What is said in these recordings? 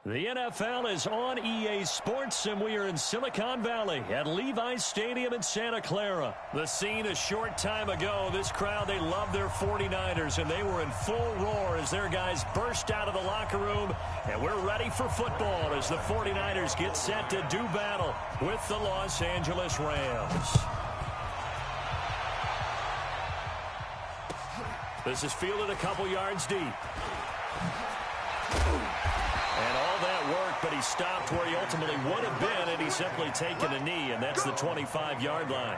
The NFL is on EA Sports, and we are in Silicon Valley at Levi's Stadium in Santa Clara. The scene a short time ago, this crowd, they love their 49ers, and they were in full roar as their guys burst out of the locker room, and we're ready for football as the 49ers get set to do battle with the Los Angeles Rams. This is fielded a couple yards deep. And all that work, but he stopped where he ultimately would have been, and he's simply taken a knee, and that's the 25-yard line.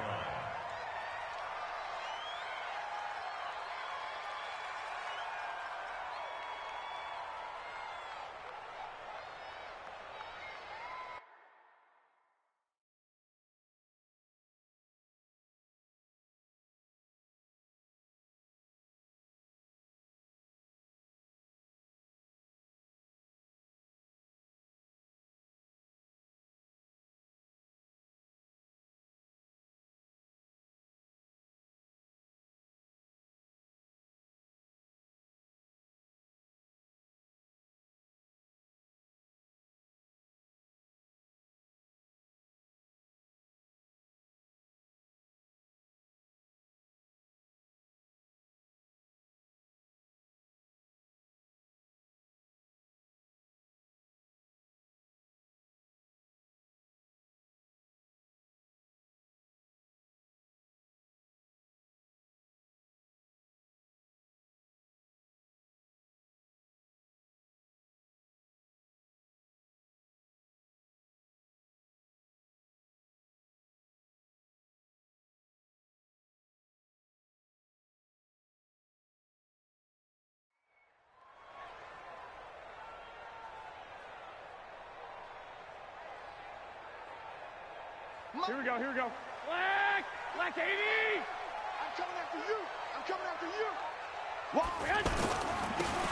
Here we go, here we go. Black 80! I'm coming after you! I'm coming after you!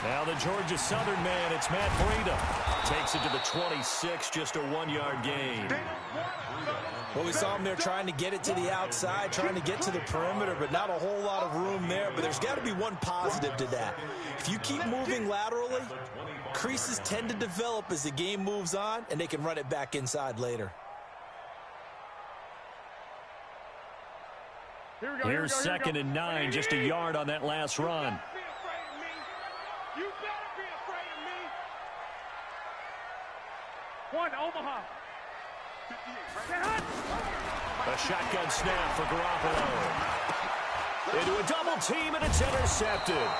Now the Georgia Southern man, it's Matt Breida. Takes it to the 26, just a 1-yard gain. Well, we saw him there trying to get it to the outside, trying to get to the perimeter, but not a whole lot of room there. But there's got to be one positive to that. If you keep moving laterally, creases tend to develop as the game moves on, and they can run it back inside later. Here's 2nd and 9, just a yard on that last run. You better be afraid of me. One, Omaha. A shotgun snap for Garoppolo. Into a double team, and it's intercepted.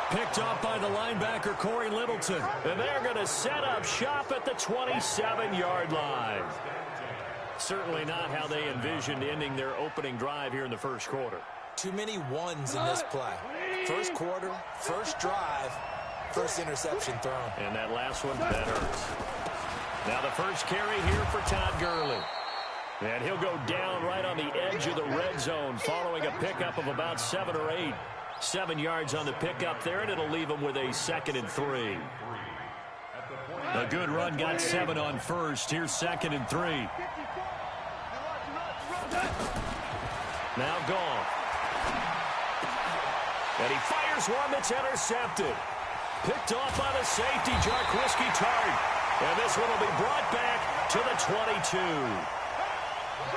Picked up by the linebacker, Corey Littleton. And they're going to set up shop at the 27-yard line. Certainly not how they envisioned ending their opening drive here in the first quarter. Too many ones in this play. First quarter, first drive, first interception thrown. And that last one, that hurts. Now the first carry here for Todd Gurley. And he'll go down right on the edge of the red zone following a pickup of about 7 or 8. 7 yards on the pickup there, and it'll leave him with a 2nd and 3. A good run, got 7 on first. Here's 2nd and 3. Now Goff. And he fires one that's intercepted. Picked off by the safety, Jarquiski Tart. And this one will be brought back to the 22.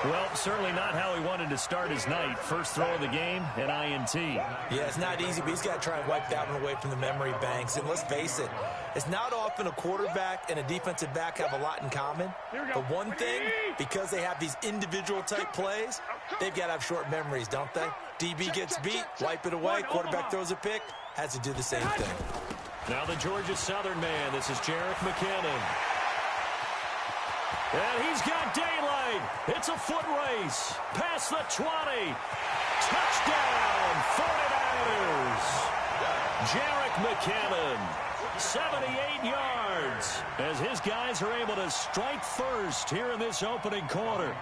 Well, certainly not how he wanted to start his night. First throw of the game, an INT. Yeah, it's not easy, but he's got to try and wipe that one away from the memory banks. And let's face it, it's not often a quarterback and a defensive back have a lot in common. But one thing, because they have these individual type plays, they've got to have short memories, don't they? DB gets beat, wipe it away, quarterback throws a pick, has to do the same thing. Now the Georgia Southern man, this is Jerick McKinnon. And he's got daylight. It's a foot race. Past the 20. Touchdown, 49ers. Jerick McKinnon, 78 yards, as his guys are able to strike first here in this opening quarter.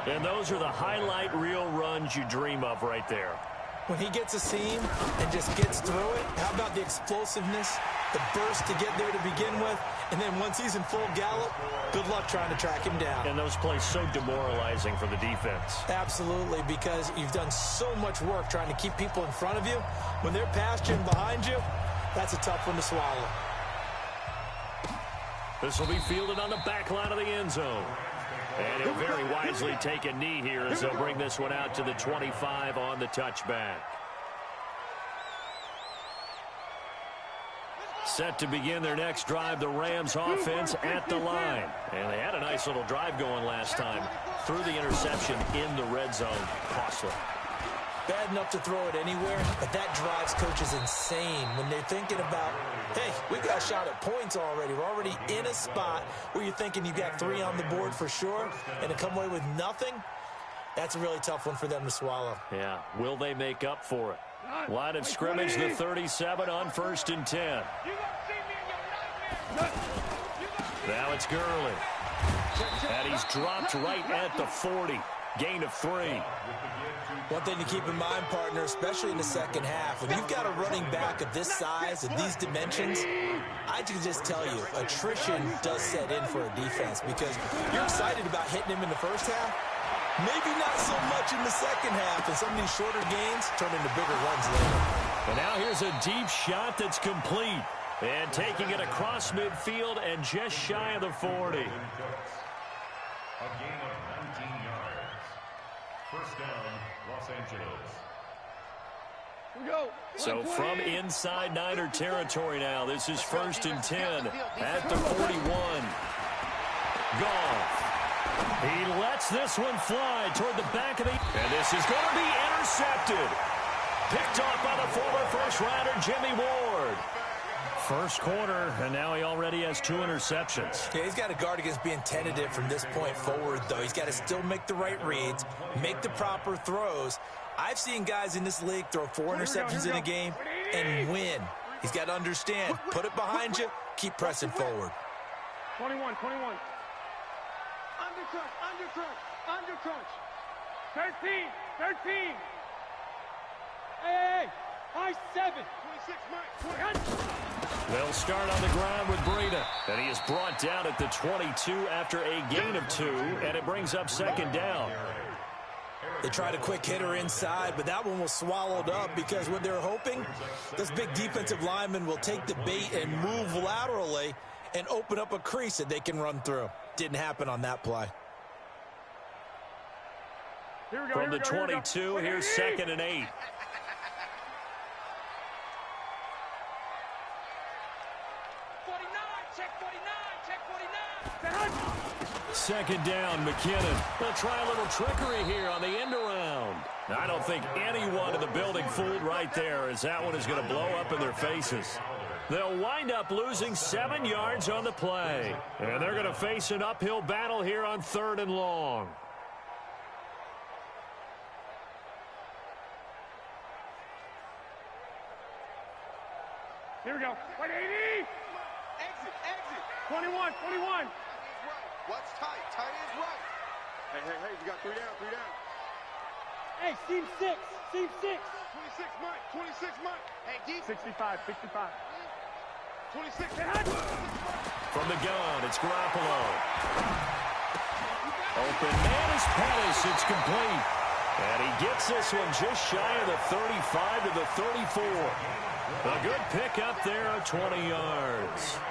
And those are the highlight reel runs you dream of right there. When he gets a seam and just gets through it, how about the explosiveness, the burst to get there to begin with, and then once he's in full gallop, good luck trying to track him down. And those plays so demoralizing for the defense. Absolutely, because you've done so much work trying to keep people in front of you. When they're past you and behind you, that's a tough one to swallow. This will be fielded on the back line of the end zone. And he'll very wisely take a knee here as they'll bring this one out to the 25 on the touchback. Set to begin their next drive, the Rams offense at the line. And they had a nice little drive going last time. Threw the interception in the red zone. Costly. Bad enough to throw it anywhere, but that drives coaches insane when they're thinking about, hey, we got a shot at points already. We're already in a spot where you're thinking you got 3 on the board for sure, and to come away with nothing, that's a really tough one for them to swallow. Yeah, will they make up for it? Line of scrimmage, the 37 on 1st and 10. Now it's Gurley. And he's dropped right at the 40. Gain of 3. One thing to keep in mind, partner, especially in the second half, when you've got a running back of this size and these dimensions, I can just tell you, attrition does set in for a defense because you're excited about hitting him in the first half. Maybe not so much in the second half, and some of these shorter gains turn into bigger runs later. And now here's a deep shot that's complete. And taking it across midfield and just shy of the 40. A gain of 19 yards. First down, Los Angeles. So from inside Niner territory now, this is 1st and 10 at the 41. Goff. He lets this one fly toward the back of the... And this is going to be intercepted. Picked off by the former first-rounder Jimmy Ward. First quarter, and now he already has 2 interceptions. Yeah, he's got to guard against being tentative from this point forward, though. He's got to still make the right reads, make the proper throws. I've seen guys in this league throw 4 interceptions in a game and win. He's got to understand, put it behind you, keep pressing forward. 21. Undercrunch. 13. Hey, high 7. 26, Mike. They'll start on the ground with Breida. And he is brought down at the 22 after a gain of 2, and it brings up 2nd down. They tried a quick hitter inside, but that one was swallowed up because what they're hoping, this big defensive lineman will take the bait and move laterally and open up a crease that they can run through. Didn't happen on that play. From the 22, here's 2nd and 8. Second down, McKinnon. They'll try a little trickery here on the end around. I don't think anyone in the building fooled right there, as that one is going to blow up in their faces. They'll wind up losing 7 yards on the play. And they're going to face an uphill battle here on 3rd and long. Here we go. 180. Exit. 21. What's tight? Tight is right. Hey, we got 3 down. Hey, seam 6. 26, Mike. Hey, deep. 65. 26. From the gun, it's Garoppolo. Open man is Pettis. It's complete. And he gets this one just shy of the 35 to the 34. A good pickup there of 20 yards.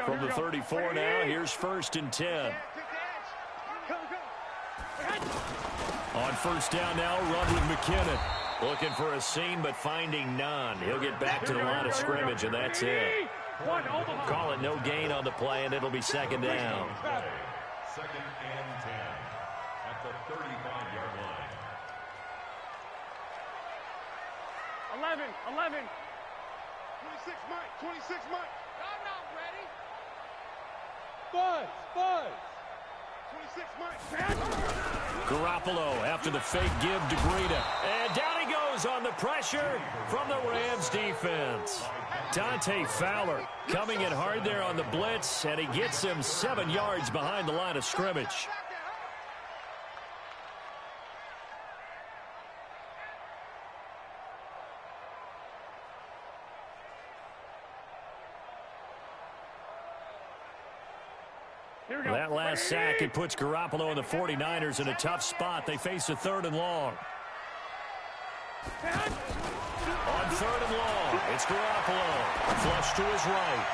From the 34 now, here's 1st and 10. On 1st down now, run with McKinnon. Looking for a seam, but finding none. He'll get back to the line of scrimmage, and that's it. Call it no gain on the play, and it'll be 2nd down. 2nd and 10 at the 35-yard line. 11. 26, Mike. I'm not ready. Buzz. 26, Mike. Garoppolo after the fake give to Breida. And down he goes on the pressure from the Rams defense. Dante Fowler coming in hard there on the blitz, and he gets him 7 yards behind the line of scrimmage. That last sack, it puts Garoppolo and the 49ers in a tough spot. They face a 3rd and long. On third and long, it's Garoppolo. Flush to his right.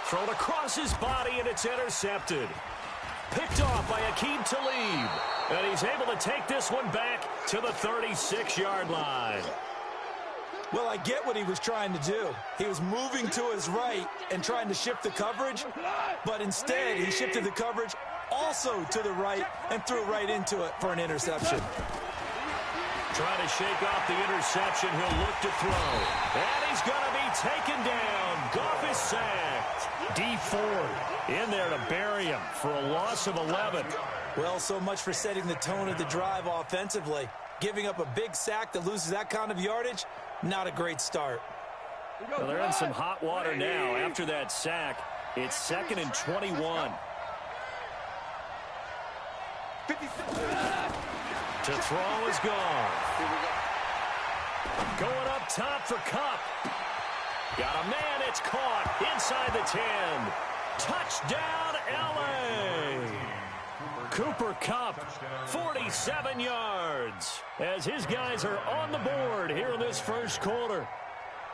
Thrown across his body, and it's intercepted. Picked off by Aqib Talib. And he's able to take this one back to the 36-yard line. Well, I get what he was trying to do. He was moving to his right and trying to shift the coverage, but instead he shifted the coverage also to the right and threw right into it for an interception. Trying to shake off the interception. He'll look to throw. And he's going to be taken down. Goff is sacked. D Ford in there to bury him for a loss of 11. Well, so much for setting the tone of the drive offensively. Giving up a big sack that loses that kind of yardage, not a great start. Well, they're in some hot water now. After that sack, it's 2nd and 21. To throw is gone. Going up top for Kupp. Got a man, it's caught inside the 10. Touchdown, L.A. Cooper Kupp, 47 yards, as his guys are on the board here in this first quarter.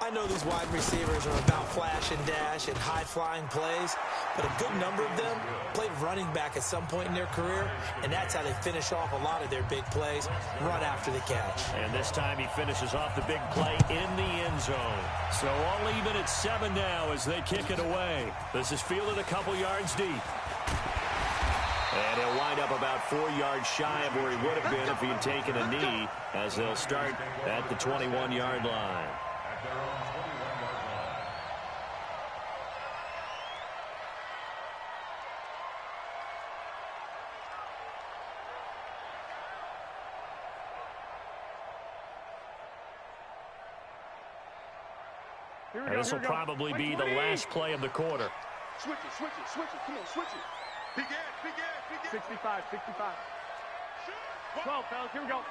I know these wide receivers are about flash and dash and high-flying plays, but a good number of them played running back at some point in their career, and that's how they finish off a lot of their big plays, run after the catch. And this time he finishes off the big play in the end zone. So all even at 7 now as they kick it away. This is fielded a couple yards deep. And he'll wind up about 4 yards shy of where he would have been if he had taken a knee, as they'll start at the 21-yard line. This will probably be the last play of the quarter. Switch it. Come on, switch it. Begin. 65. 12, fellas, here we go.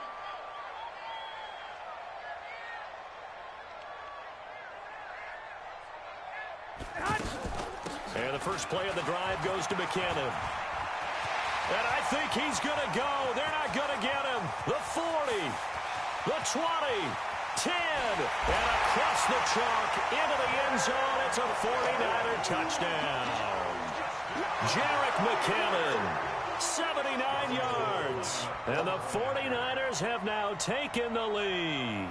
And the first play of the drive goes to McKinnon. And I think he's going to go. They're not going to get him. The 40, the 20, 10, and across the chalk into the end zone. It's a 49er touchdown. Jerick McKinnon, 79 yards. And the 49ers have now taken the lead.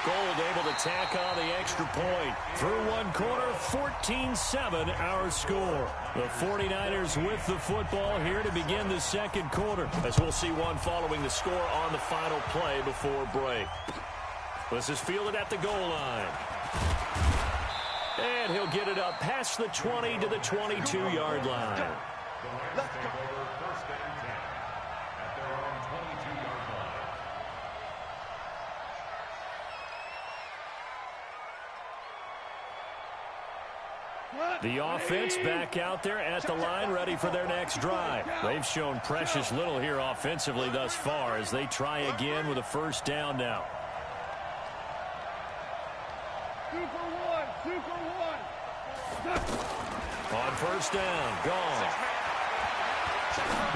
Gold able to tack on the extra point. Through one quarter, 14-7 our score. The 49ers with the football here to begin the second quarter, as we'll see one following the score on the final play before break. This is fielded at the goal line. And he'll get it up past the 20 to the 22-yard line. Let's go. The offense back out there at the line, ready for their next drive. They've shown precious little here offensively thus far as they try again with a first down now. 2 for 1. On first down, gone.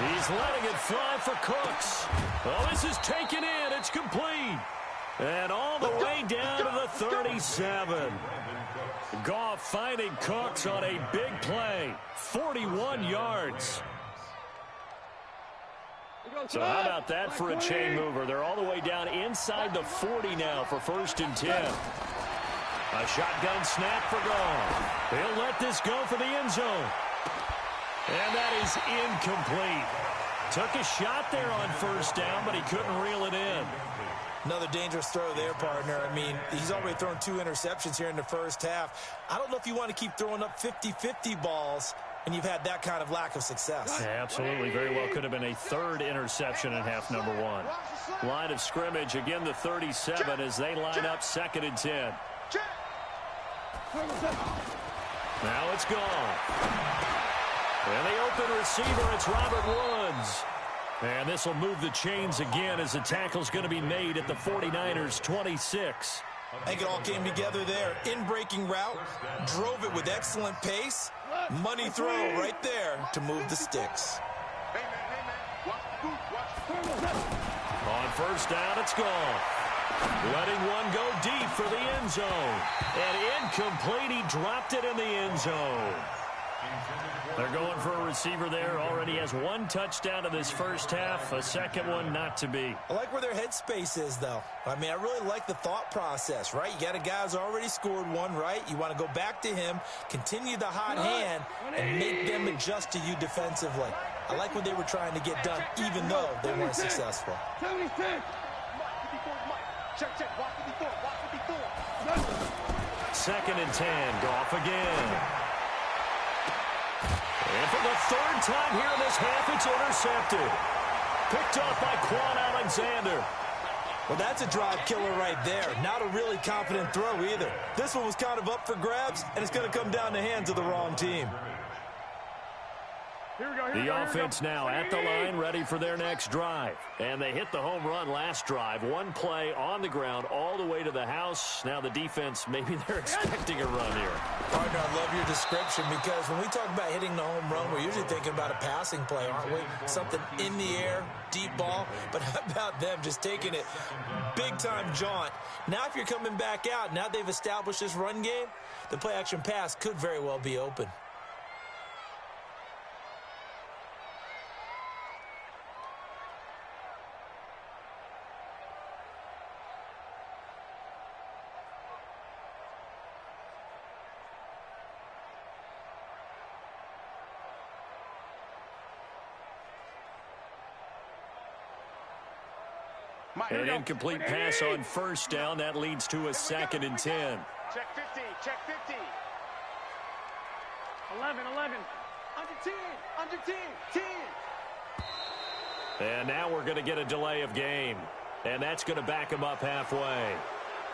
He's letting it fly for Cooks. Well, this is taken in. It's complete. And all the way down to the 37. Goff finding Cooks on a big play. 41 yards. So how about that for a chain mover? They're all the way down inside the 40 now for 1st and 10. A shotgun snap for Goff. He'll let this go for the end zone. And that is incomplete. Took a shot there on first down, but he couldn't reel it in. Another dangerous throw there, partner. I mean, he's already thrown 2 interceptions here in the first half. I don't know if you want to keep throwing up 50-50 balls and you've had that kind of lack of success. Yeah, absolutely. Very well could have been a 3rd interception in half number 1. Line of scrimmage, again the 37 as they line up 2nd and 10. Now it's gone. And the open receiver, it's Robert Woods. And this will move the chains again as the tackle's going to be made at the 49ers 26. I think it all came together there. In-breaking route, drove it with excellent pace. Money throw right there to move the sticks. On first down, it's gone. Letting one go deep for the end zone. And incomplete. He dropped it in the end zone. They're going for a receiver there. Already has one touchdown in this first half. A second one not to be. I like where their headspace is, though. I mean, I really like the thought process, right? You got a guy who's already scored one, right? You want to go back to him, continue the hot hand, and make them adjust to you defensively. I like what they were trying to get done, even though they weren't successful. 76. Check, check. Watch 54. Watch 54. Second and 10. Goff again. And for the third time here in this half, it's intercepted. Picked off by Quan Alexander. Well, that's a drive killer right there. Not a really confident throw either. This one was kind of up for grabs, and it's going to come down the hands of the wrong team. The offense now at the line, ready for their next drive. And they hit the home run last drive. One play on the ground all the way to the house. Now the defense, maybe they're expecting a run here. Partner, I love your description because when we talk about hitting the home run, we're usually thinking about a passing play, aren't we? Something in the air, deep ball. But how about them just taking it big-time jaunt? Now if you're coming back out, now they've established this run game, the play-action pass could very well be open. An incomplete pass on first down. That leads to a second and 10. Check 50. Check 50. 11. Under 10. Under 10. 10. And now we're going to get a delay of game. And that's going to back him up halfway.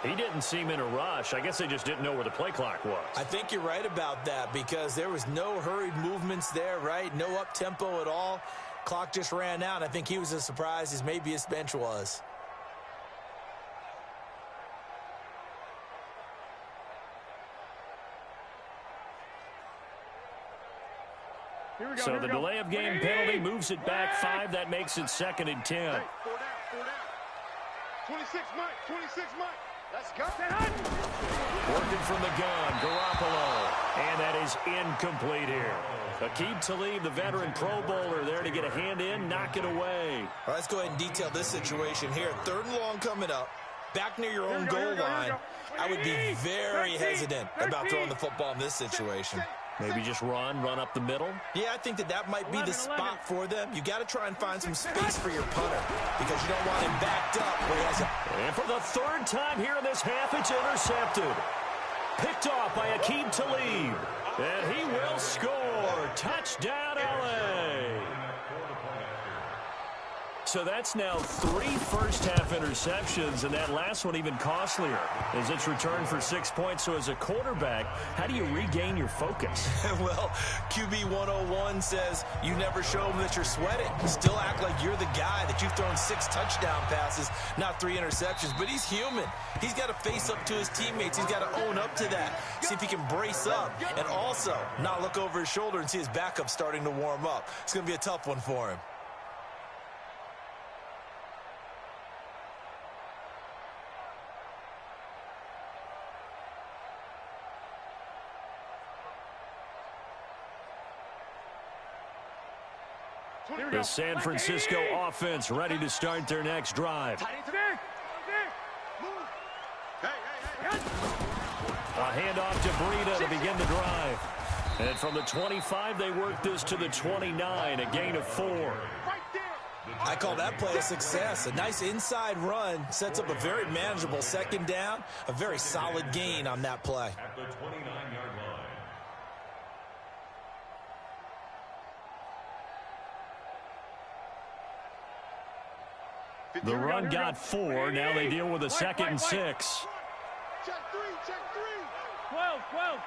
He didn't seem in a rush. I guess they just didn't know where the play clock was. I think you're right about that because there was no hurried movements there, right? No up-tempo at all. Clock just ran out. I think he was as surprised as maybe his bench was. So the delay of game penalty moves it back 5. That makes it second and 10. Hey, 4 down. 26, Mike. 26, Mike. Let's go. Working from the gun, Garoppolo. And that is incomplete here. Aqib Talib, the veteran Pro Bowler, there to get a hand in, knock it away. All right, let's go ahead and detail this situation here. 3rd and long coming up. Back near your own goal line. I would be very hesitant about throwing the football in this situation. Maybe just run up the middle. Yeah, I think that might be the spot for them. You got to try and find some space for your punter because you don't want him backed up where he has a... And for the 3rd time here in this half, it's intercepted. Picked off by Aqib Talib. And he will score. Touchdown, L.A. So that's now 3 first-half interceptions, and that last one even costlier as it's returned for 6 points. So as a quarterback, how do you regain your focus? Well, QB 101 says you never show them that you're sweating. Still act like you're the guy, that you've thrown 6 touchdown passes, not 3 interceptions. But he's human. He's got to face up to his teammates. He's got to own up to that. See if he can brace up and also not look over his shoulder and see his backup starting to warm up. It's going to be a tough one for him. The San Francisco offense ready to start their next drive. A handoff to Breida to begin the drive. And from the 25, they work this to the 29, a gain of 4. I call that play a success. A nice inside run sets up a very manageable 2nd down, a very solid gain on that play. At the 29-yard line. The run got 4. Now they deal with a 2nd and 6. Check 3. Check 3. 12.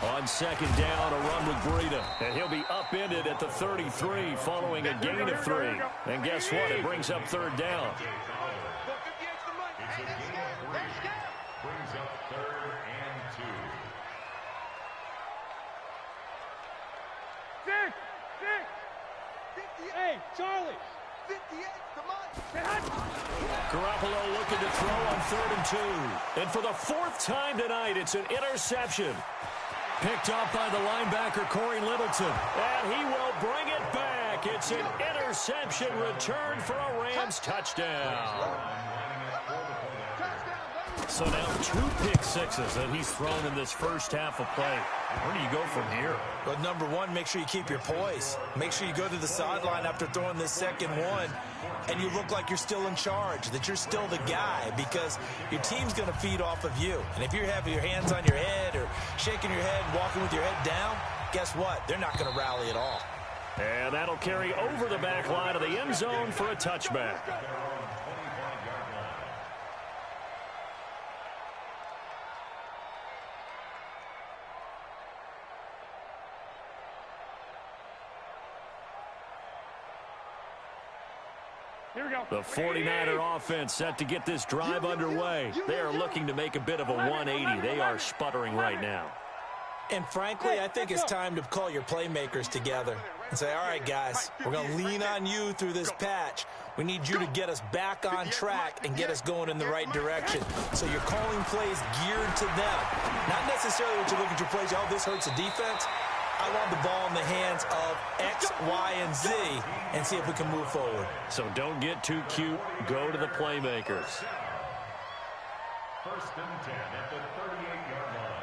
On 2nd down, a run with Breida. And he'll be upended at the 33 following a gain of 3. And guess what? It brings up 3rd down. It's a gain of 3. Brings up 3rd and 2. 6. Hey, Charlie. 58, come on. Garoppolo looking to throw on 3rd and 2. And for the 4th time tonight, it's an interception. Picked off by the linebacker, Corey Littleton. And he will bring it back. It's an interception return for a Rams touchdown. So now 2 pick sixes that he's thrown in this first half of play. Where do you go from here? Well, number one, make sure you keep your poise. Make sure you go to the sideline after throwing this second one, and you look like you're still in charge, that you're still the guy, because your team's going to feed off of you. And if you're having your hands on your head or shaking your head, walking with your head down, guess what? They're not going to rally at all. And that'll carry over the back line of the end zone for a touchback. The 49er offense set to get this drive underway. They are looking to make a bit of a 180. They are sputtering right now. And frankly, I think it's time to call your playmakers together and say, all right, guys, we're going to lean on you through this patch. We need you to get us back on track and get us going in the right direction. So you're calling plays geared to them. Not necessarily what you look at your plays, oh, this hurts the defense. I want the ball in the hands of X, Y, and Z and see if we can move forward. So don't get too cute. Go to the playmakers. 1st and 10 at the 38-yard line.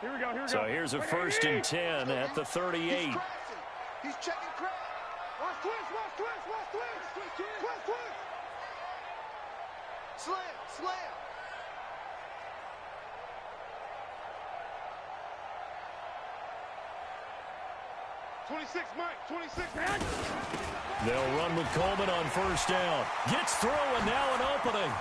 Here we go. So here's a 1st and 10 at the 38. He's checking crack. Watch twist. Slam. 26, Mike. 26, man. They'll run with Coleman on 1st down. Gets through, and now an opening.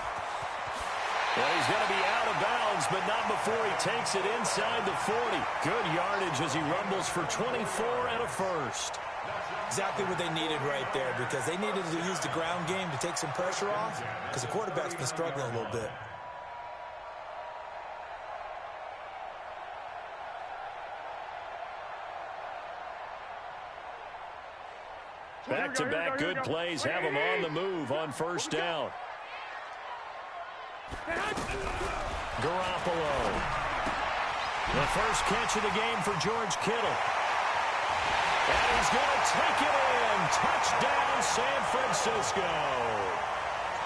Well, he's going to be out of bounds, but not before he takes it inside the 40. Good yardage as he rumbles for 24 and a first. Exactly what they needed right there, because they needed to use the ground game to take some pressure off, because the quarterback's been struggling a little bit. Back-to-back good plays have him on the move on 1st down. Garoppolo. The first catch of the game for George Kittle. And he's going to take it in. Touchdown, San Francisco.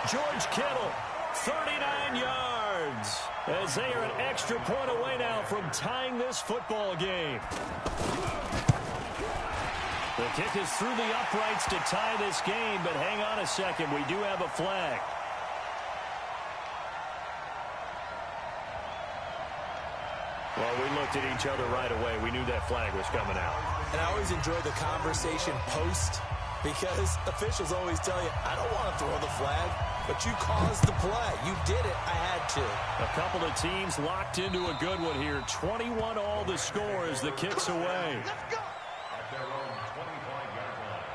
George Kittle, 39 yards. As they are an extra point away now from tying this football game. The kick is through the uprights to tie this game, but hang on a second. We do have a flag. Well, we looked at each other right away. We knew that flag was coming out. And I always enjoy the conversation post, because officials always tell you, I don't want to throw the flag, but you caused the play. You did it. I had to. A couple of teams locked into a good one here. 21 all the score as the kick's away. Let's go. At their own 25-yard line.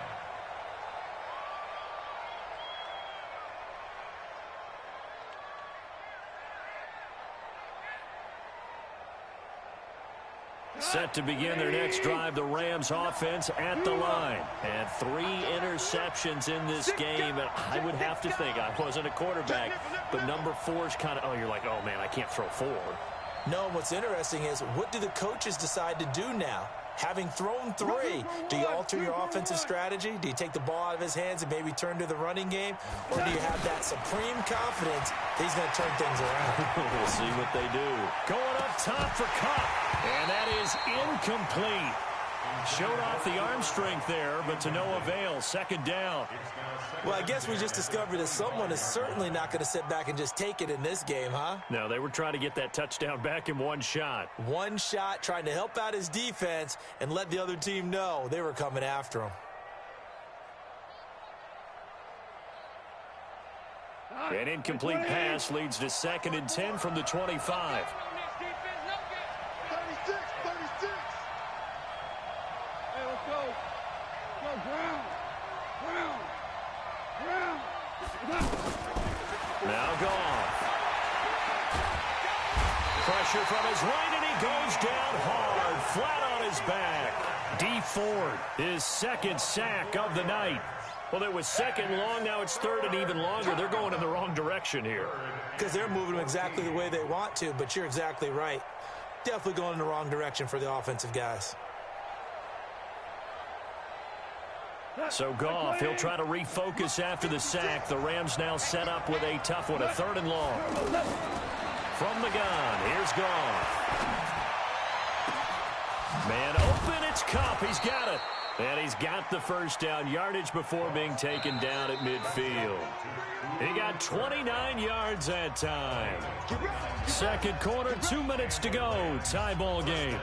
Set to begin their next drive, the Rams offense at the line. And 3 interceptions in this game. And I would have to think, I wasn't a quarterback, but number 4 is kind of, oh, you're like, oh, man, I can't throw 4. No, what's interesting is, what do the coaches decide to do now? Having thrown 3, do you alter your offensive strategy? Do you take the ball out of his hands and maybe turn to the running game? Or do you have that supreme confidence that he's going to turn things around? We'll see what they do. Going up top for Cup. And that is incomplete. Showed off the arm strength there, but to no avail. 2nd down. Well, I guess we just discovered that someone is certainly not going to sit back and just take it in this game, huh? No, they were trying to get that touchdown back in one shot. One shot, trying to help out his defense and let the other team know they were coming after him. An incomplete pass leads to 2nd and 10 from the 25. 36. Hey, let's go. Go, Brown. Now gone. Pressure from his right, and he goes down hard, flat on his back. D Ford, his second sack of the night. Well, it was second long. Now it's third and even longer. They're going in the wrong direction here. Because they're moving them exactly the way they want to, but you're exactly right. Definitely going in the wrong direction for the offensive guys. So Goff, he'll try to refocus after the sack. The Rams now set up with a tough one, a third and long. From the gun, here's Goff. Man open, it's Kupp. He's got it. And he's got the first down, yardage before being taken down at midfield. He got 29 yards that time. Second quarter, 2 minutes to go. Tie ball game.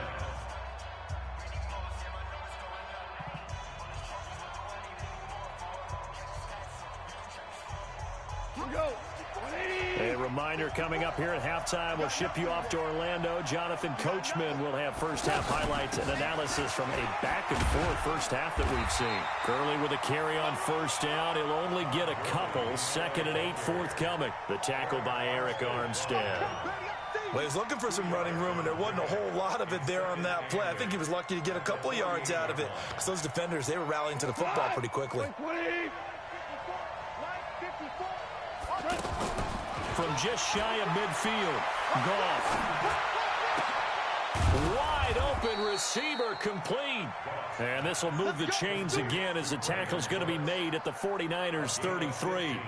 A reminder coming up here at halftime. We'll ship you off to Orlando. Jonathan Coachman will have first half highlights and analysis from a back-and-forth first half that we've seen. Gurley with a carry on first down. He'll only get a couple. Second and 8 forthcoming. The tackle by Eric Armstead. Well, he was looking for some running room, and there wasn't a whole lot of it there on that play. I think he was lucky to get a couple of yards out of it because those defenders, they were rallying to the football pretty quickly. From just shy of midfield, Goff. Wide open receiver complete. And this will move the chains again as the tackle's going to be made at the 49ers 33.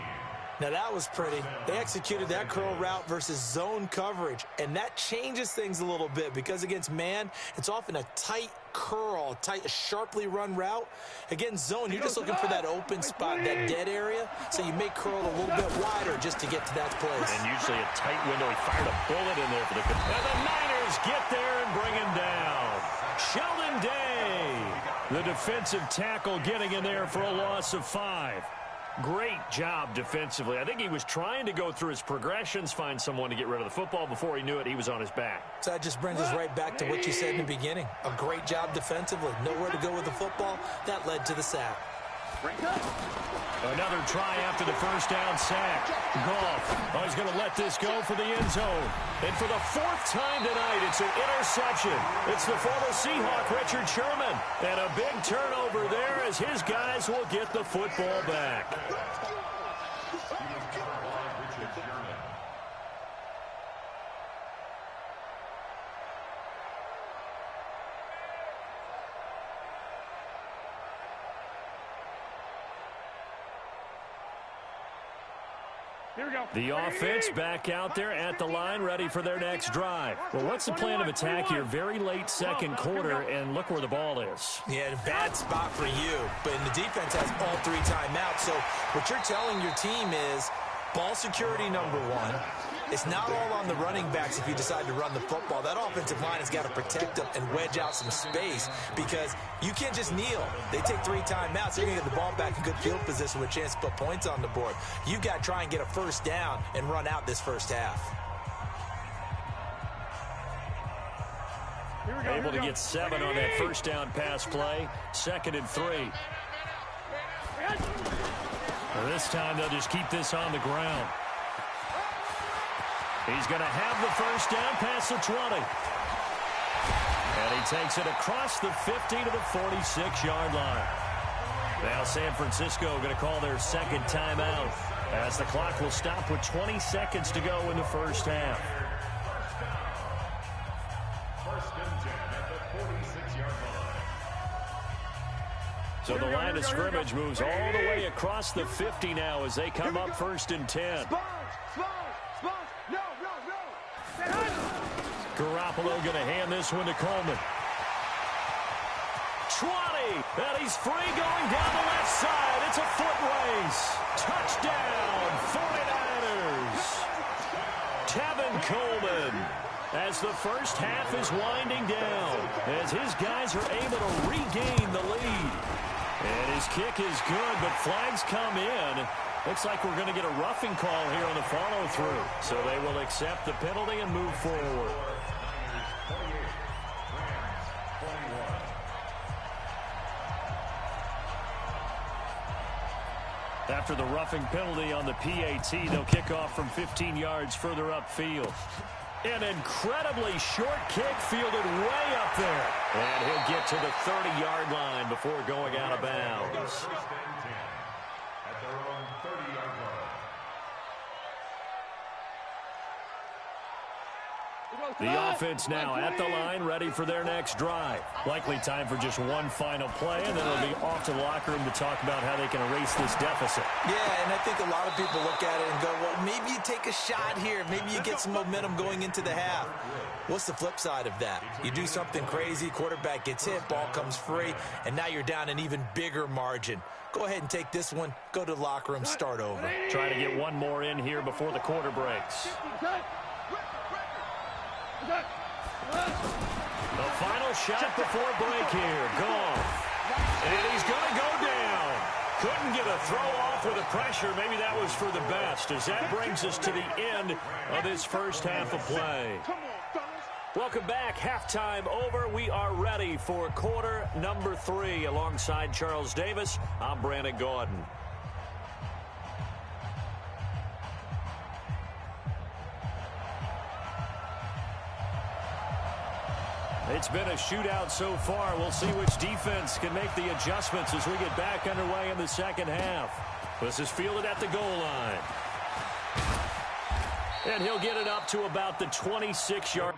Now, that was pretty. They executed that curl route versus zone coverage, and that changes things a little bit because against man, it's often a tight curl, a sharply run route. Against zone, you're just looking for that open spot, that dead area, so you may curl it a little bit wider just to get to that place. And usually a tight window. He fired a bullet in there for the... And the Niners get there and bring him down. Sheldon Day, the defensive tackle, getting in there for a loss of 5. Great job defensively. I think he was trying to go through his progressions, find someone to get rid of the football. Before he knew it, he was on his back. So that just brings us right back to what you said in the beginning. A great job defensively. Nowhere to go with the football. That led to the sack. Another try after the first down sack. Goff, he's going to let this go for the end zone. And for the 4th time tonight, it's an interception. It's the former Seahawk, Richard Sherman. And a big turnover there as his guys will get the football back. The offense back out there at the line, ready for their next drive. Well, what's the plan of attack here? Very late second quarter, and look where the ball is. Yeah, a bad spot for you, but the defense has all 3 timeouts. So what you're telling your team is ball security number 1. It's not all on the running backs if you decide to run the football. That offensive line has got to protect them and wedge out some space because you can't just kneel. They take 3 timeouts. They're going to get the ball back in good field position with a chance to put points on the board. You got to try and get a first down and run out this first half. Able to get 7 on that first down pass play. 2nd and 3. Well, this time they'll just keep this on the ground. He's going to have the first down past the 20. And he takes it across the 50 to the 46-yard line. Now San Francisco going to call their second timeout as the clock will stop with 20 seconds to go in the first half. So the line of scrimmage moves all the way across the 50 now as they come up 1st and 10. Garoppolo going to hand this one to Coleman. 20, and he's free going down the left side. It's a foot race. Touchdown, 49ers. Tevin Coleman, as the first half is winding down, as his guys are able to regain the lead. And his kick is good, but flags come in. Looks like we're going to get a roughing call here on the follow-through. So they will accept the penalty and move forward. After the roughing penalty on the PAT, they'll kick off from 15 yards further upfield. An incredibly short kick fielded way up there. And he'll get to the 30-yard line before going out of bounds. First and 10 at their own 30-yard line. The offense now at the line, ready for their next drive. Likely time for just one final play, and then it'll be off to the locker room to talk about how they can erase this deficit. Yeah, and I think a lot of people look at it and go, well, maybe you take a shot here. Maybe you get some momentum going into the half. What's the flip side of that? You do something crazy, quarterback gets hit, ball comes free, and now you're down an even bigger margin. Go ahead and take this one, go to the locker room, start over. Try to get one more in here before the quarter breaks. The final shot before break here. Gone. And he's going to go down. Couldn't get a throw off with the pressure. Maybe that was for the best, as that brings us to the end of this first half of play. Welcome back. Halftime over. We are ready for quarter number 3. Alongside Charles Davis, I'm Brandon Gordon. It's been a shootout so far. We'll see which defense can make the adjustments as we get back underway in the second half. This is fielded at the goal line. And he'll get it up to about the 26-yard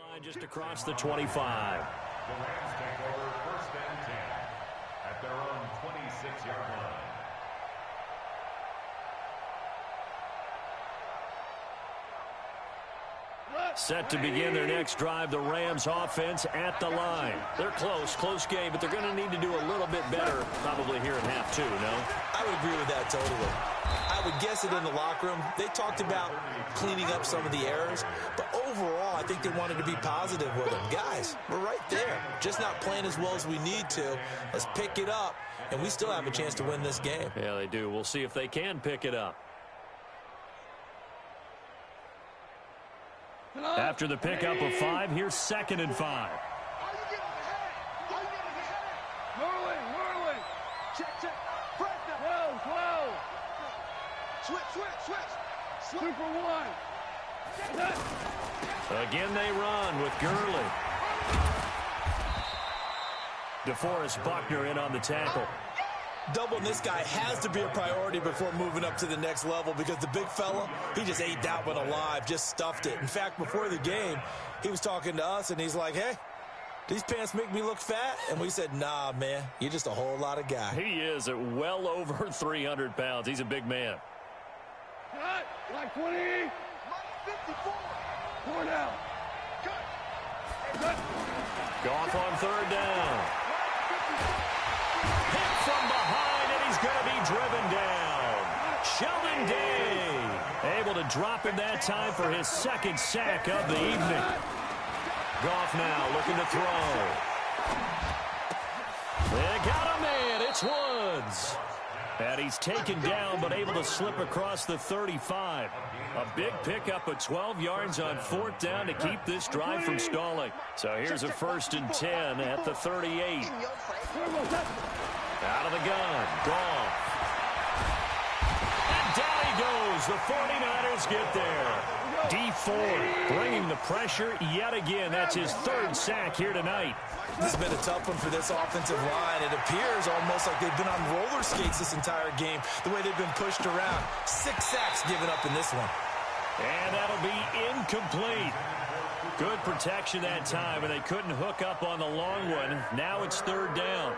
Line just across the 25. The Rams take over 1st and 10 at their own 26-yard line. Set to begin their next drive, the Rams offense at the line. They're close game, but they're going to need to do a little bit better probably here in half two, no? I would agree with that totally. I would guess it in the locker room. They talked about cleaning up some of the errors, but overall, I think they wanted to be positive with them. Guys, we're right there. Just not playing as well as we need to. Let's pick it up, and we still have a chance to win this game. Yeah, they do. We'll see if they can pick it up. After the pickup of 5, here's 2nd and 5. Whirling. Check. Press now. Switch. Super 1. Again they run with Gurley. DeForest Buckner in on the tackle. Doubling this guy has to be a priority before moving up to the next level because the big fella, he just ate that one alive, just stuffed it. In fact, before the game, he was talking to us, and he's like, hey, these pants make me look fat? And we said, nah, man, you're just a whole lot of guy. He is at well over 300 pounds. He's a big man. Cut. Like 20. 54. 4 down. Cut. Goff on 3rd down. Hit from behind, and he's going to be driven down. Sheldon Day able to drop him that time for his 2nd sack of the evening. Goff now looking to throw. They got a man. It's Woods. And he's taken down, but able to slip across the 35. A big pickup of 12 yards on 4th down to keep this drive from stalling. So here's a 1st and 10 at the 38. Out of the gun, Goff. And down he goes. The 49ers get there. D Ford bringing the pressure yet again. That's his 3rd sack here tonight. This has been a tough one for this offensive line. It appears almost like they've been on roller skates this entire game, the way they've been pushed around. 6 sacks given up in this one. And that'll be incomplete. Good protection that time, and they couldn't hook up on the long one. Now it's 3rd down.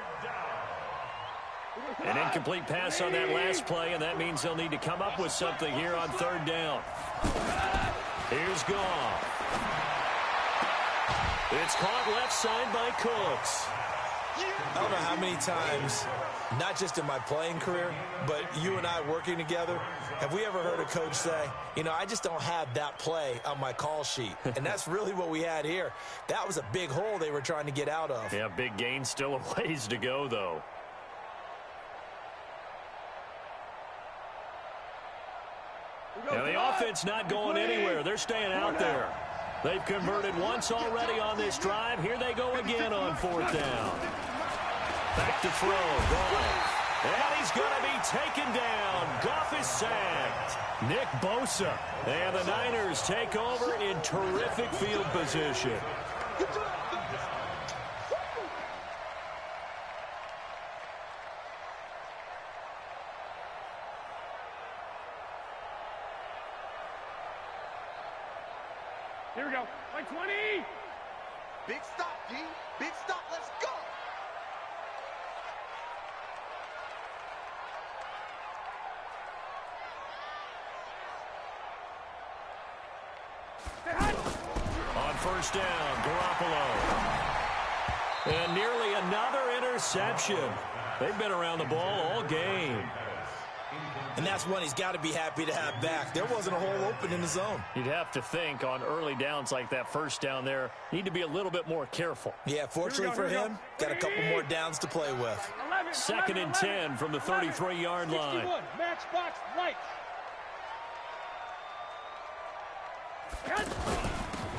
An incomplete pass on that last play, and that means they'll need to come up with something here on 3rd down. Here's Goff. It's caught left side by Cooks. I don't know how many times, not just in my playing career, but you and I working together, have we ever heard a coach say, you know, I just don't have that play on my call sheet. And that's really what we had here. That was a big hole they were trying to get out of. Yeah, big gain, still a ways to go, though. Now the offense not going anywhere. They're staying out there. They've converted once already on this drive. Here they go again on 4th down. Back to throw. Goff. And he's going to be taken down. Goff is sacked. Nick Bosa. And the Niners take over in terrific field position. Here we go. Like 20. Big stop, D. Big stop. Let's go. On 1st down, Garoppolo. And nearly another interception. They've been around the ball all game. And that's one he's got to be happy to have back. There wasn't a hole open in the zone. You'd have to think on early downs like that 1st down there, need to be a little bit more careful. Yeah, fortunately for him, got a couple more downs to play with. 2nd and 10 from the 33-yard line. Matchbox lights.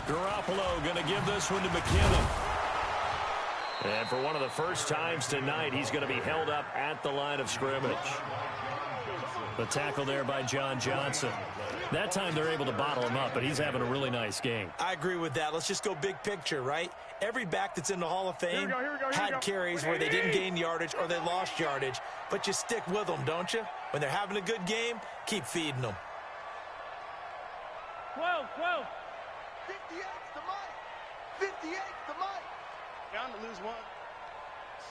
Garoppolo going to give this one to McKinnon. And for one of the first times tonight, he's going to be held up at the line of scrimmage. The tackle there by John Johnson. That time they're able to bottle him up, but he's having a really nice game. I agree with that. Let's just go big picture, right? Every back that's in the Hall of Fame had carries where they didn't gain yardage or they lost yardage, but you stick with them, don't you? When they're having a good game, keep feeding them. 12. 58 to Mike. 58, the mic. Down to lose one.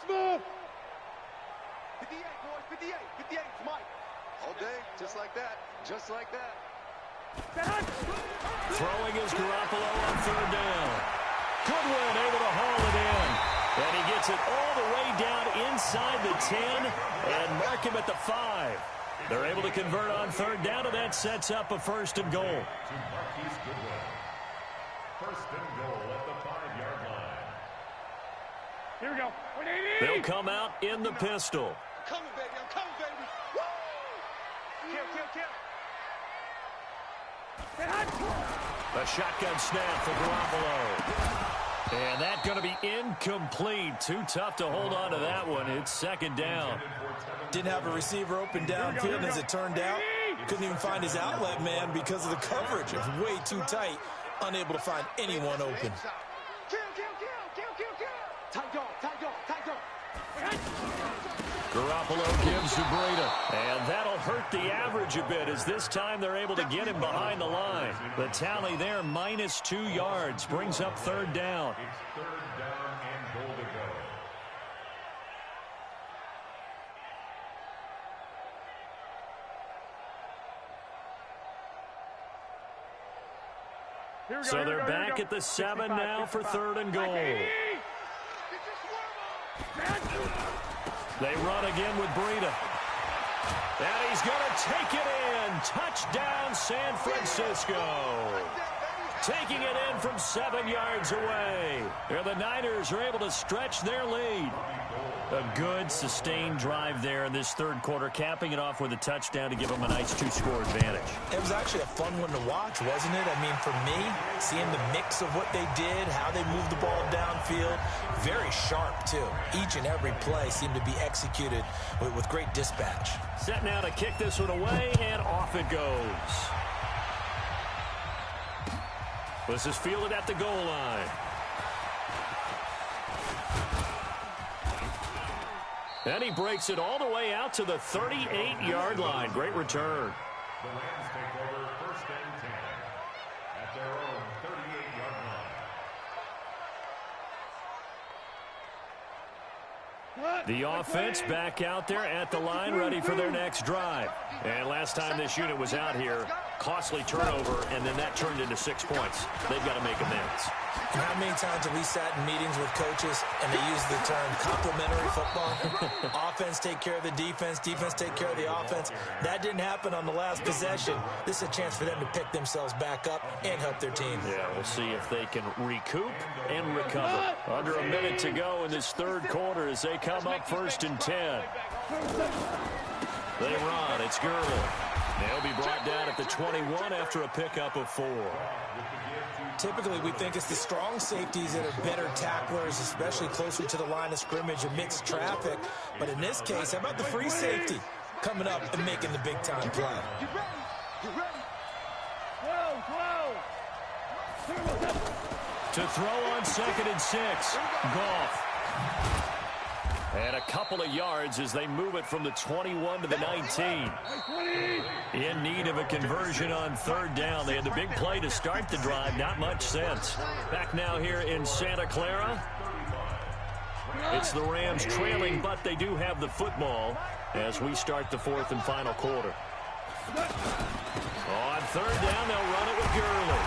Smooth. 58, boys, 58. 58, it's Mike. All day, just like that. Just like that. Throwing is Garoppolo on third down. Goodwin able to haul it in. And he gets it all the way down inside the 10 and mark him at the 5. They're able to convert on third down, and that sets up a 1st and goal. To Marquise Goodwin. 1st and goal at the 5-yard line. Here we go. They'll come out in the pistol. I'm coming, baby. I'm coming, baby. Woo! Kill. A shotgun snap for Garoppolo. And that's going to be incomplete. Too tough to hold on to that one. It's 2nd down. Didn't have a receiver open downfield, and as it turned out, couldn't even find his outlet man because of the coverage. It was way too tight, unable to find anyone open. Kill. Tight dog. Garoppolo gives to Breida, and that'll hurt the average a bit as this time they're able to get him behind the line. The tally there, -2 yards, brings up 3rd down. It's 3rd down and goal to go. So they're back at the 7 now for 3rd and goal. They run again with Breida. And he's going to take it in. Touchdown, San Francisco. Taking it in from 7 yards away. And the Niners are able to stretch their lead. A good, sustained drive there in this 3rd quarter, capping it off with a touchdown to give them a nice 2-score advantage. It was actually a fun one to watch, wasn't it? I mean, for me, seeing the mix of what they did, how they moved the ball downfield, very sharp, too. Each and every play seemed to be executed with great dispatch. Set now to kick this one away, and off it goes. This is fielded at the goal line. And he breaks it all the way out to the 38-yard line. Great return. The Rams take over 1st and 10 at their own 38-yard line. The offense back out there at the line, ready for their next drive. And last time this unit was out here, costly turnover, and then that turned into 6 points. They've got to make amends. And how many times have we sat in meetings with coaches and they use the term complementary football? Offense take care of the defense, defense take care of the offense. That didn't happen on the last possession. This is a chance for them to pick themselves back up and help their team. Yeah, we'll see if they can recoup and recover. Under a minute to go in this 3rd quarter as they come up 1st and 10. They run. It's Gurley. They'll be brought down at the 21 after a pickup of 4. Typically, we think it's the strong safeties that are better tacklers, especially closer to the line of scrimmage amidst traffic. But in this case, how about the free safety coming up and making the big-time play? You ready? To throw on 2nd and 6. Goff. And a couple of yards as they move it from the 21 to the 19. In need of a conversion on 3rd down. They had the big play to start the drive. Not much sense. Back now here in Santa Clara. It's the Rams trailing, but they do have the football as we start the 4th and final quarter. On 3rd down, they'll run it with Gurley.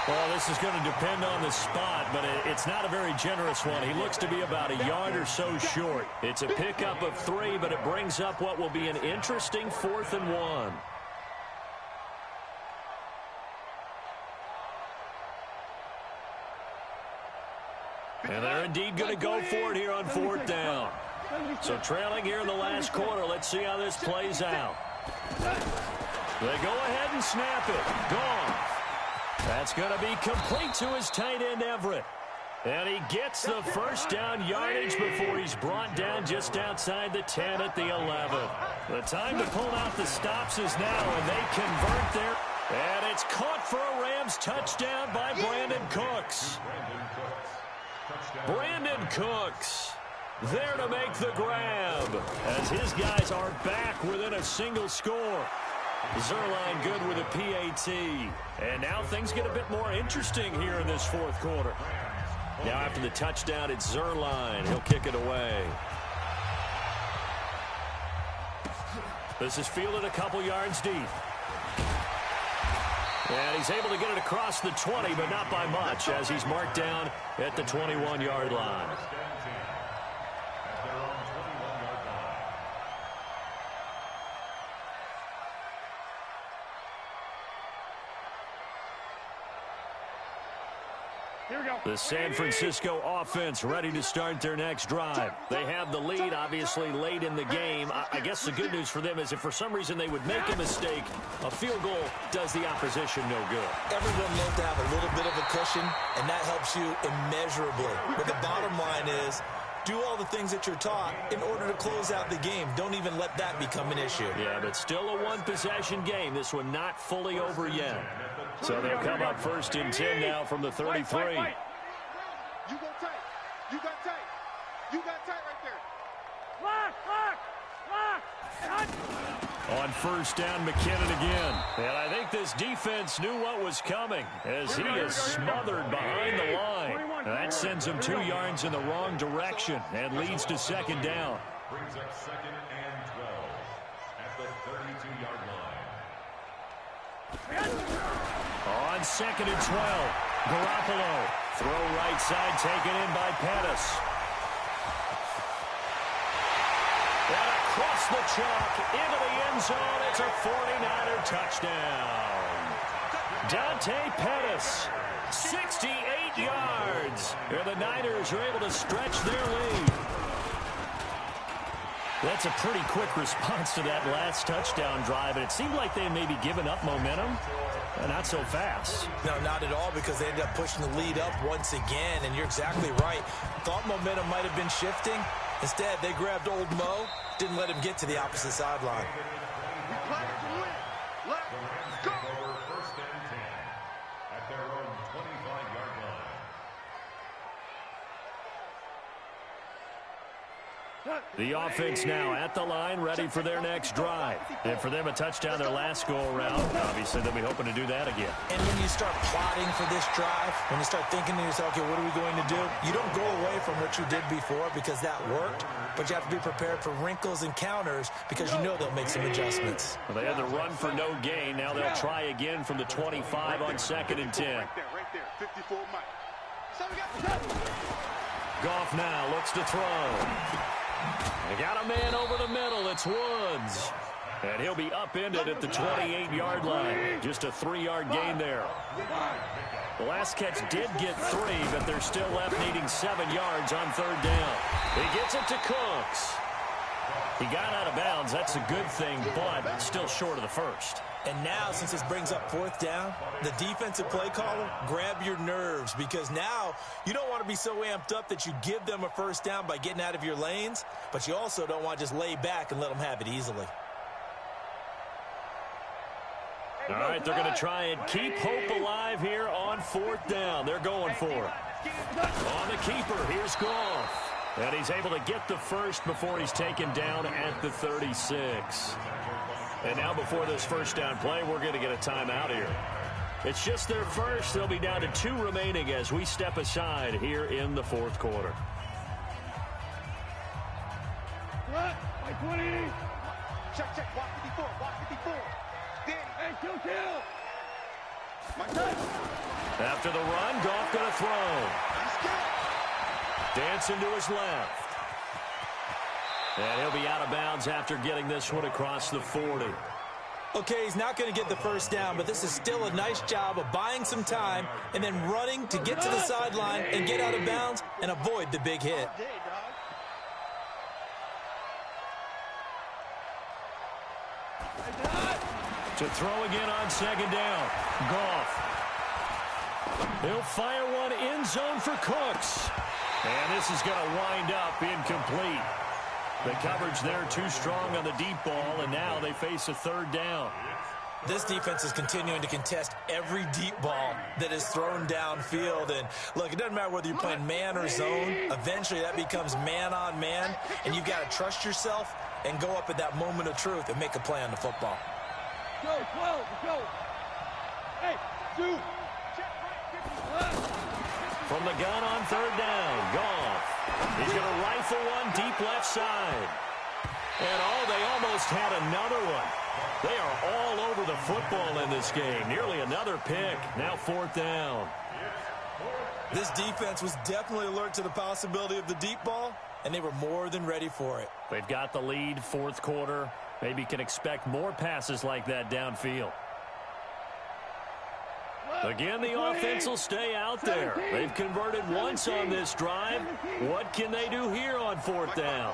Well, this is going to depend on the spot, but it's not a very generous one. He looks to be about a yard or so short. It's a pickup of 3, but it brings up what will be an interesting 4th and 1. And they're indeed going to go for it here on 4th down. So trailing here in the last quarter. Let's see how this plays out. They go ahead and snap it. Gone. That's going to be complete to his tight end, Everett. And he gets the 1st down yardage before he's brought down just outside the 10 at the 11. The time to pull out the stops is now, and they convert there. And it's caught for a Rams touchdown by Brandon Cooks. Brandon Cooks there to make the grab as his guys are back within a single score. Zerline good with a PAT. And now things get a bit more interesting here in this fourth quarter. Now after the touchdown, it's Zerline. He'll kick it away. This is fielded a couple yards deep. And he's able to get it across the 20, but not by much, as he's marked down at the 21-yard line. The San Francisco offense ready to start their next drive. They have the lead, obviously, late in the game. I guess the good news for them is if for some reason they would make a mistake, a field goal does the opposition no good. Everyone loves to have a little bit of a cushion, and that helps you immeasurably. But the bottom line is, do all the things that you're taught in order to close out the game. Don't even let that become an issue. Yeah, but still a one-possession game. This one not fully over yet. So they'll come up first and 10 now from the 33. Fight. You go tight. You got tight. You got tight right there. Lock. On first down, McKinnon again. And I think this defense knew what was coming as he is smothered behind the line. That sends him 2 yards in the wrong direction and leads to second down. Brings up second and 12 at the 32-yard line. On second and 12, Garoppolo. Throw right side taken in by Pettis. And across the chalk into the end zone. It's a 49er touchdown. Dante Pettis, 68 yards. And the Niners are able to stretch their lead. That's a pretty quick response to that last touchdown drive, and it seemed like they may be giving up momentum. Not so fast. No, not at all, because they ended up pushing the lead up once again, and you're exactly right. Thought momentum might have been shifting. Instead, they grabbed old Mo, didn't let him get to the opposite sideline. Let's go. First and 10 at their own 25-yard line. The offense now at the line, ready for their next drive. And for them, a touchdown their last go-around. Obviously, they'll be hoping to do that again. And when you start plotting for this drive, when you start thinking to yourself, okay, what are we going to do? You don't go away from what you did before because that worked, but you have to be prepared for wrinkles and counters because you know they'll make some adjustments. Well, they had the run for no gain. Now they'll try again from the 25 on second and 10. Right there, 54 Mike. So we got Goff now looks to throw. They got a man over the middle. It's Woods. And he'll be upended at the 28-yard line. Just a 3-yard gain there. The last catch did get 3, but they're still left needing 7 yards on third down. He gets it to Cooks. He got out of bounds. That's a good thing, but still short of the first. And now, since this brings up fourth down, the defensive play caller, grab your nerves, because now you don't want to be so amped up that you give them a first down by getting out of your lanes, but you also don't want to just lay back and let them have it easily. All right, they're going to try and keep hope alive here on fourth down. They're going for it. On the keeper, here's Goff. And he's able to get the first before he's taken down at the 36. And now before this first down play, we're going to get a timeout here. It's just their first. They'll be down to 2 remaining as we step aside here in the fourth quarter. by 20. Check, block 54. Danny. Hey, kill. My touch. After the run, Goff going to throw. Dancing to his left. And he'll be out of bounds after getting this one across the 40. Okay, he's not going to get the first down, but this is still a nice job of buying some time and then running to get to the sideline and get out of bounds and avoid the big hit. To throw again on second down. Goff. He'll fire one end zone for Cooks. And this is going to wind up incomplete. The coverage there too strong on the deep ball, and now they face a third down. This defense is continuing to contest every deep ball that is thrown downfield. And, look, it doesn't matter whether you're playing man or zone. Eventually that becomes man on man, and you've got to trust yourself and go up at that moment of truth and make a play on the football. Go, 12, go. Hey, 2. From the gun on third down, Goff. He's going to rifle one deep left side. And, they almost had another one. They are all over the football in this game. Nearly another pick. Now fourth down. This defense was definitely alert to the possibility of the deep ball, and they were more than ready for it. They've got the lead, fourth quarter. Maybe can expect more passes like that downfield. Again, the offense will stay out there. They've converted once on this drive. What can they do here on fourth down?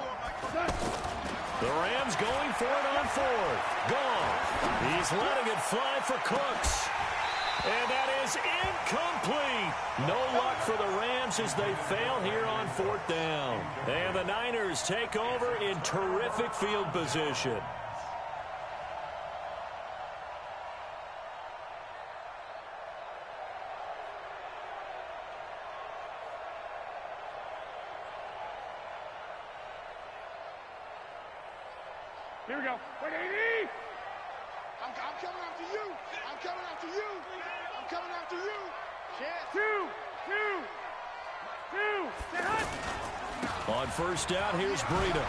The Rams going for it on fourth. Gone. He's letting it fly for Cooks. And that is incomplete. No luck for the Rams as they fail here on fourth down. And the Niners take over in terrific field position. Here we go. Wait, AD! I'm coming after you. I'm coming after you. I'm coming after you. Chance. 2. On first down, here's Breida.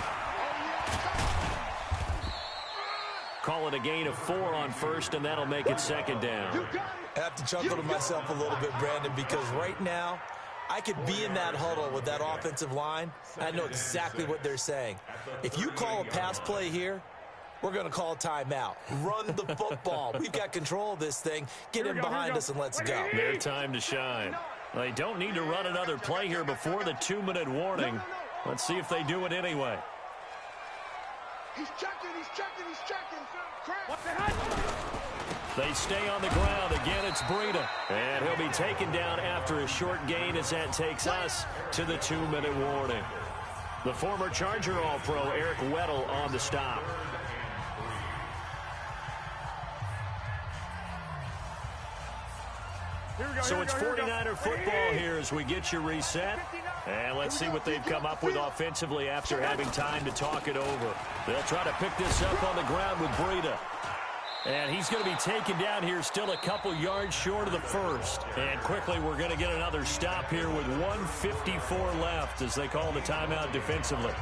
Call it a gain of 4 on first, and that'll make it second down. I have to chuckle to myself a little bit, Brandon, because right now, I could be in that huddle with that offensive line. I know exactly what they're saying. If you call a pass play here, we're going to call a timeout. Run the football. We've got control of this thing. Get in behind us and let's go. Their time to shine. They don't need to run another play here before the 2-minute warning. Let's see if they do it anyway. He's checking. What the heck? They stay on the ground. Again, it's Breida. And he'll be taken down after a short gain as that takes us to the 2-minute warning. The former Charger All-Pro Eric Weddle on the stop. So it's 49er football here as we get you reset. And let's see what they've come up with offensively after having time to talk it over. They'll try to pick this up on the ground with Breida. And he's going to be taken down here still a couple yards short of the first. And quickly we're going to get another stop here with 1:54 left as they call the timeout defensively.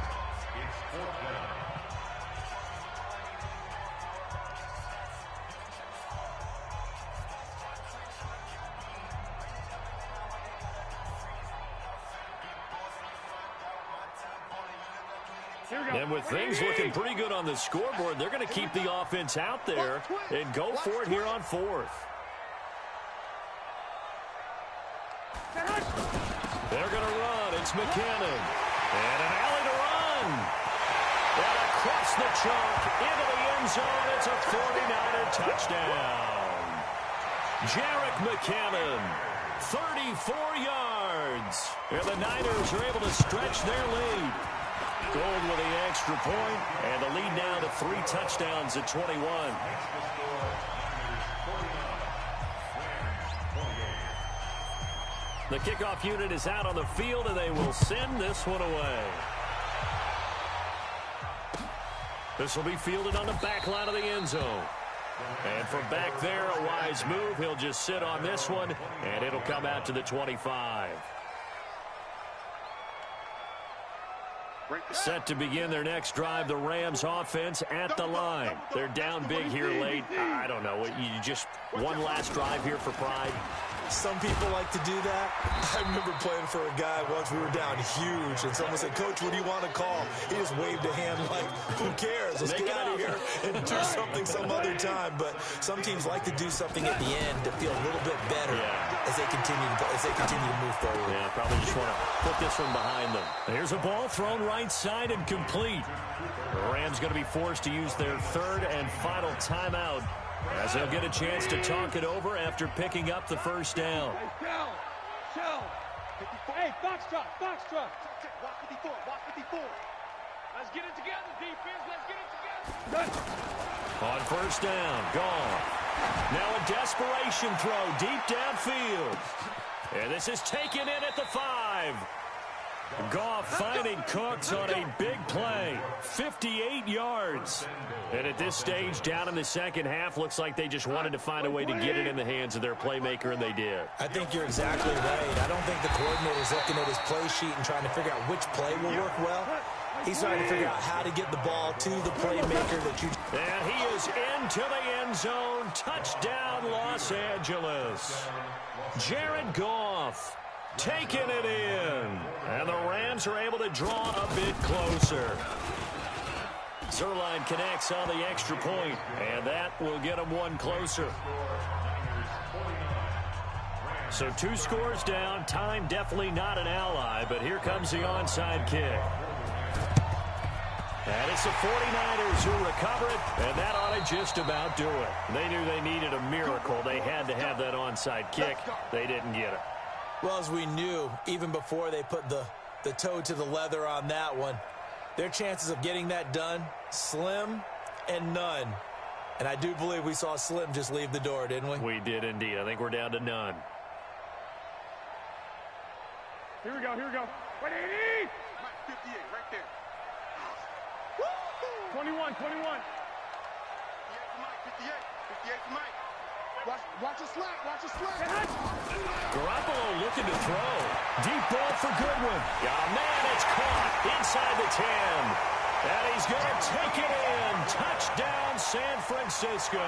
And with things looking pretty good on the scoreboard, they're going to keep the offense out there and go for it here on fourth. They're going to run. It's McKinnon. And an alley to run. And across the chalk into the end zone. It's a 49er touchdown. Jarek McKinnon, 34 yards. And the Niners are able to stretch their lead. Gold with the extra point, and the lead now to 3 touchdowns at 21. The kickoff unit is out on the field, and they will send this one away. This will be fielded on the back line of the end zone. And from back there, a wise move. He'll just sit on this one, and it'll come out to the 25. Set to begin their next drive, the Rams offense at the line. They're down big here late. I don't know. You just one last drive here for pride. Some people like to do that. I remember playing for a guy once. We were down huge, and someone said, "Coach, what do you want to call?" He just waved a hand like, "Who cares? Let's get out of here and do something some other time." But some teams like to do something at the end to feel a little bit better as they continue to move forward. Yeah, probably just want to put this one behind them. Here's a ball thrown right side and complete. The Rams going to be forced to use their third and final timeout, as they'll get a chance to talk it over after picking up the first down. Shell. Hey, box truck. Watch 54. Let's get it together, defense. Let's get it together. On first down, gone. Now a desperation throw deep downfield. And this is taken in at the 5. Goff finding Cooks on a big play. 58 yards. And at this stage, down in the second half, looks like they just wanted to find a way to get it in the hands of their playmaker, and they did. I think you're exactly right. I don't think the coordinator's looking at his play sheet and trying to figure out which play will work well. He's trying to figure out how to get the ball to the playmaker that you... And he is into the end zone. Touchdown, Los Angeles. Jared Goff taking it in. And the Rams are able to draw a bit closer. Zerline connects on the extra point, and that will get them one closer. So 2 scores down. Time definitely not an ally, but here comes the onside kick. And it's the 49ers who recover it, and that ought to just about do it. They knew they needed a miracle. They had to have that onside kick. They didn't get it. Well, as we knew, even before they put the toe to the leather on that one, their chances of getting that done, slim and none. And I do believe we saw Slim just leave the door, didn't we? We did indeed. I think we're down to none. Here we go, here we go. 180! 58, right there. 21, 21. 58 for Mike, 58. 58 for Mike. Watch the slack, watch the slack. Garoppolo looking to throw. Deep ball for Goodwin. Oh, man, it's caught inside the 10. And he's going to take it in. Touchdown, San Francisco.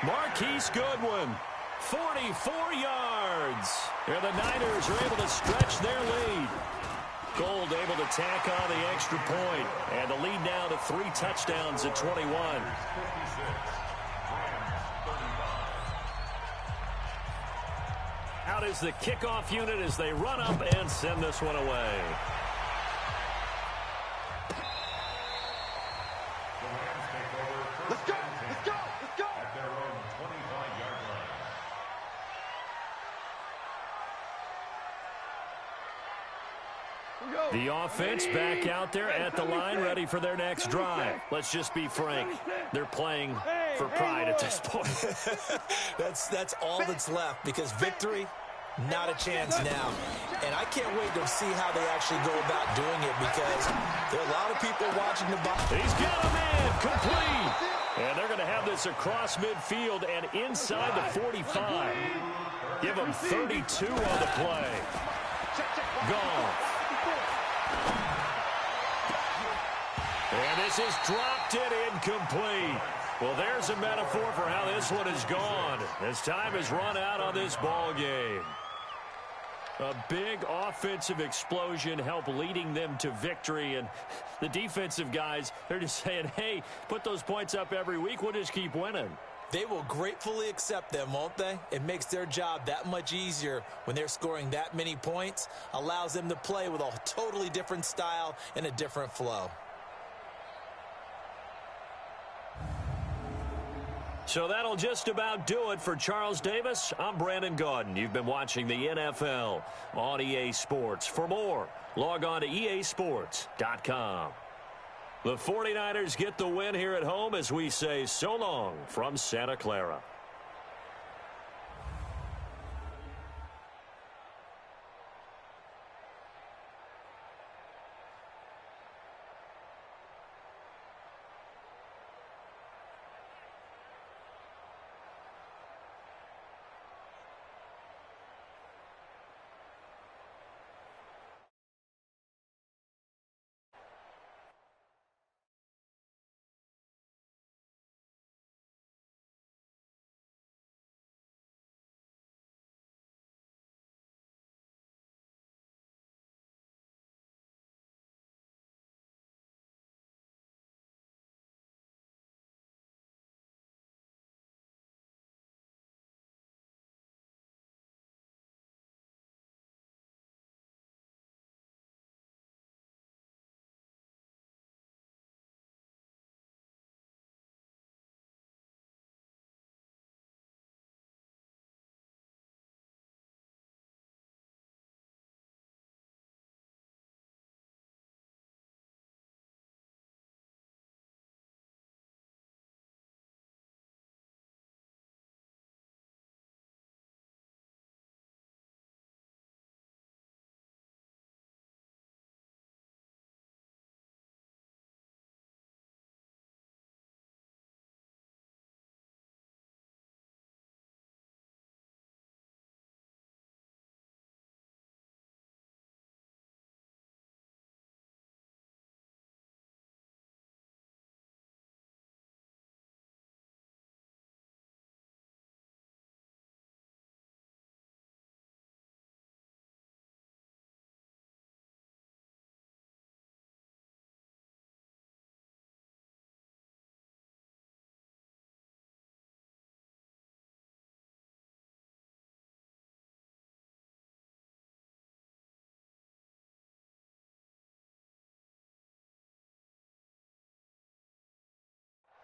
Marquise Goodwin, 44 yards. And the Niners are able to stretch their lead. Gold able to tack on the extra point. And the lead now to 3 touchdowns at 21. Out is the kickoff unit as they run up and send this one away. Let's go, let's go, let's go. At their own 25-yard line. The offense back out there at the line, ready for their next drive. Let's just be frank. They're playing for pride at this point. That's all that's left, because victory, not a chance now. And I can't wait to see how they actually go about doing it, because there are a lot of people watching the box. He's got a man, complete. And they're going to have this across midfield and inside the 45. Give them 32 on the play. Gone. And this is dropped it incomplete. Well, there's a metaphor for how this one has gone as time has run out on this ball game. A big offensive explosion helped leading them to victory, and the defensive guys, they're just saying, hey, put those points up every week, we'll just keep winning. They will gratefully accept them, won't they? It makes their job that much easier when they're scoring that many points, allows them to play with a totally different style and a different flow. So that'll just about do it for Charles Davis. I'm Brandon Gaudin. You've been watching the NFL on EA Sports. For more, log on to easports.com. The 49ers get the win here at home as we say so long from Santa Clara.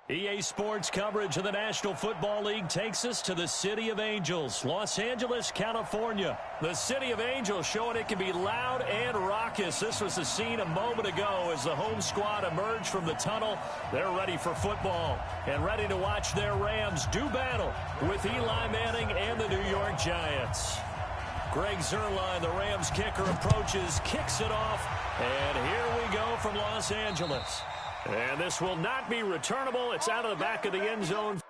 EA Sports coverage of the National Football League takes us to the City of Angels, Los Angeles, California. The City of Angels showing it can be loud and raucous. This was the scene a moment ago as the home squad emerged from the tunnel. They're ready for football and ready to watch their Rams do battle with Eli Manning and the New York Giants. Greg Zuerlein, the Rams kicker, approaches, kicks it off, and here we go from Los Angeles. And this will not be returnable. It's out of the back of the end zone.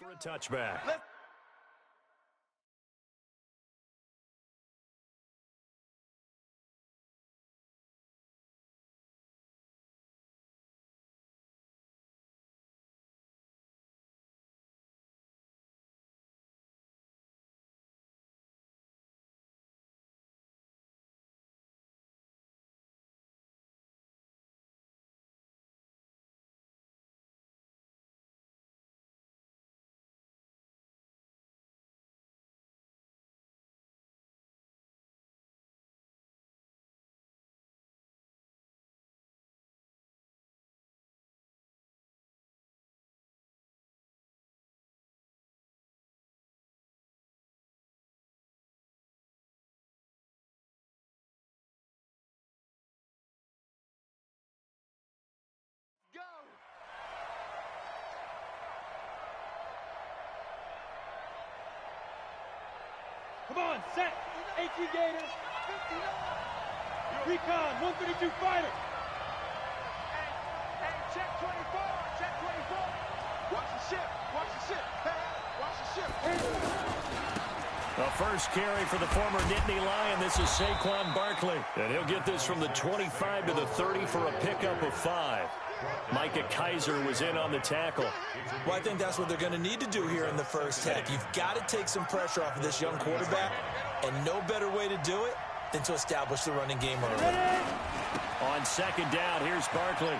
For a touchback. Come on, set. 18 Gators. Recon, 132 fighter. Hey, check 24. Check 24. Watch the ship. Watch the ship. Hey, watch the ship. The first carry for the former Nittany Lion. This is Saquon Barkley. And he'll get this from the 25 to the 30 for a pickup of 5. Micah Kaiser was in on the tackle. Well, I think that's what they're going to need to do here in the first half. You've got to take some pressure off of this young quarterback, and no better way to do it than to establish the running game early. On second down, here's Barkley.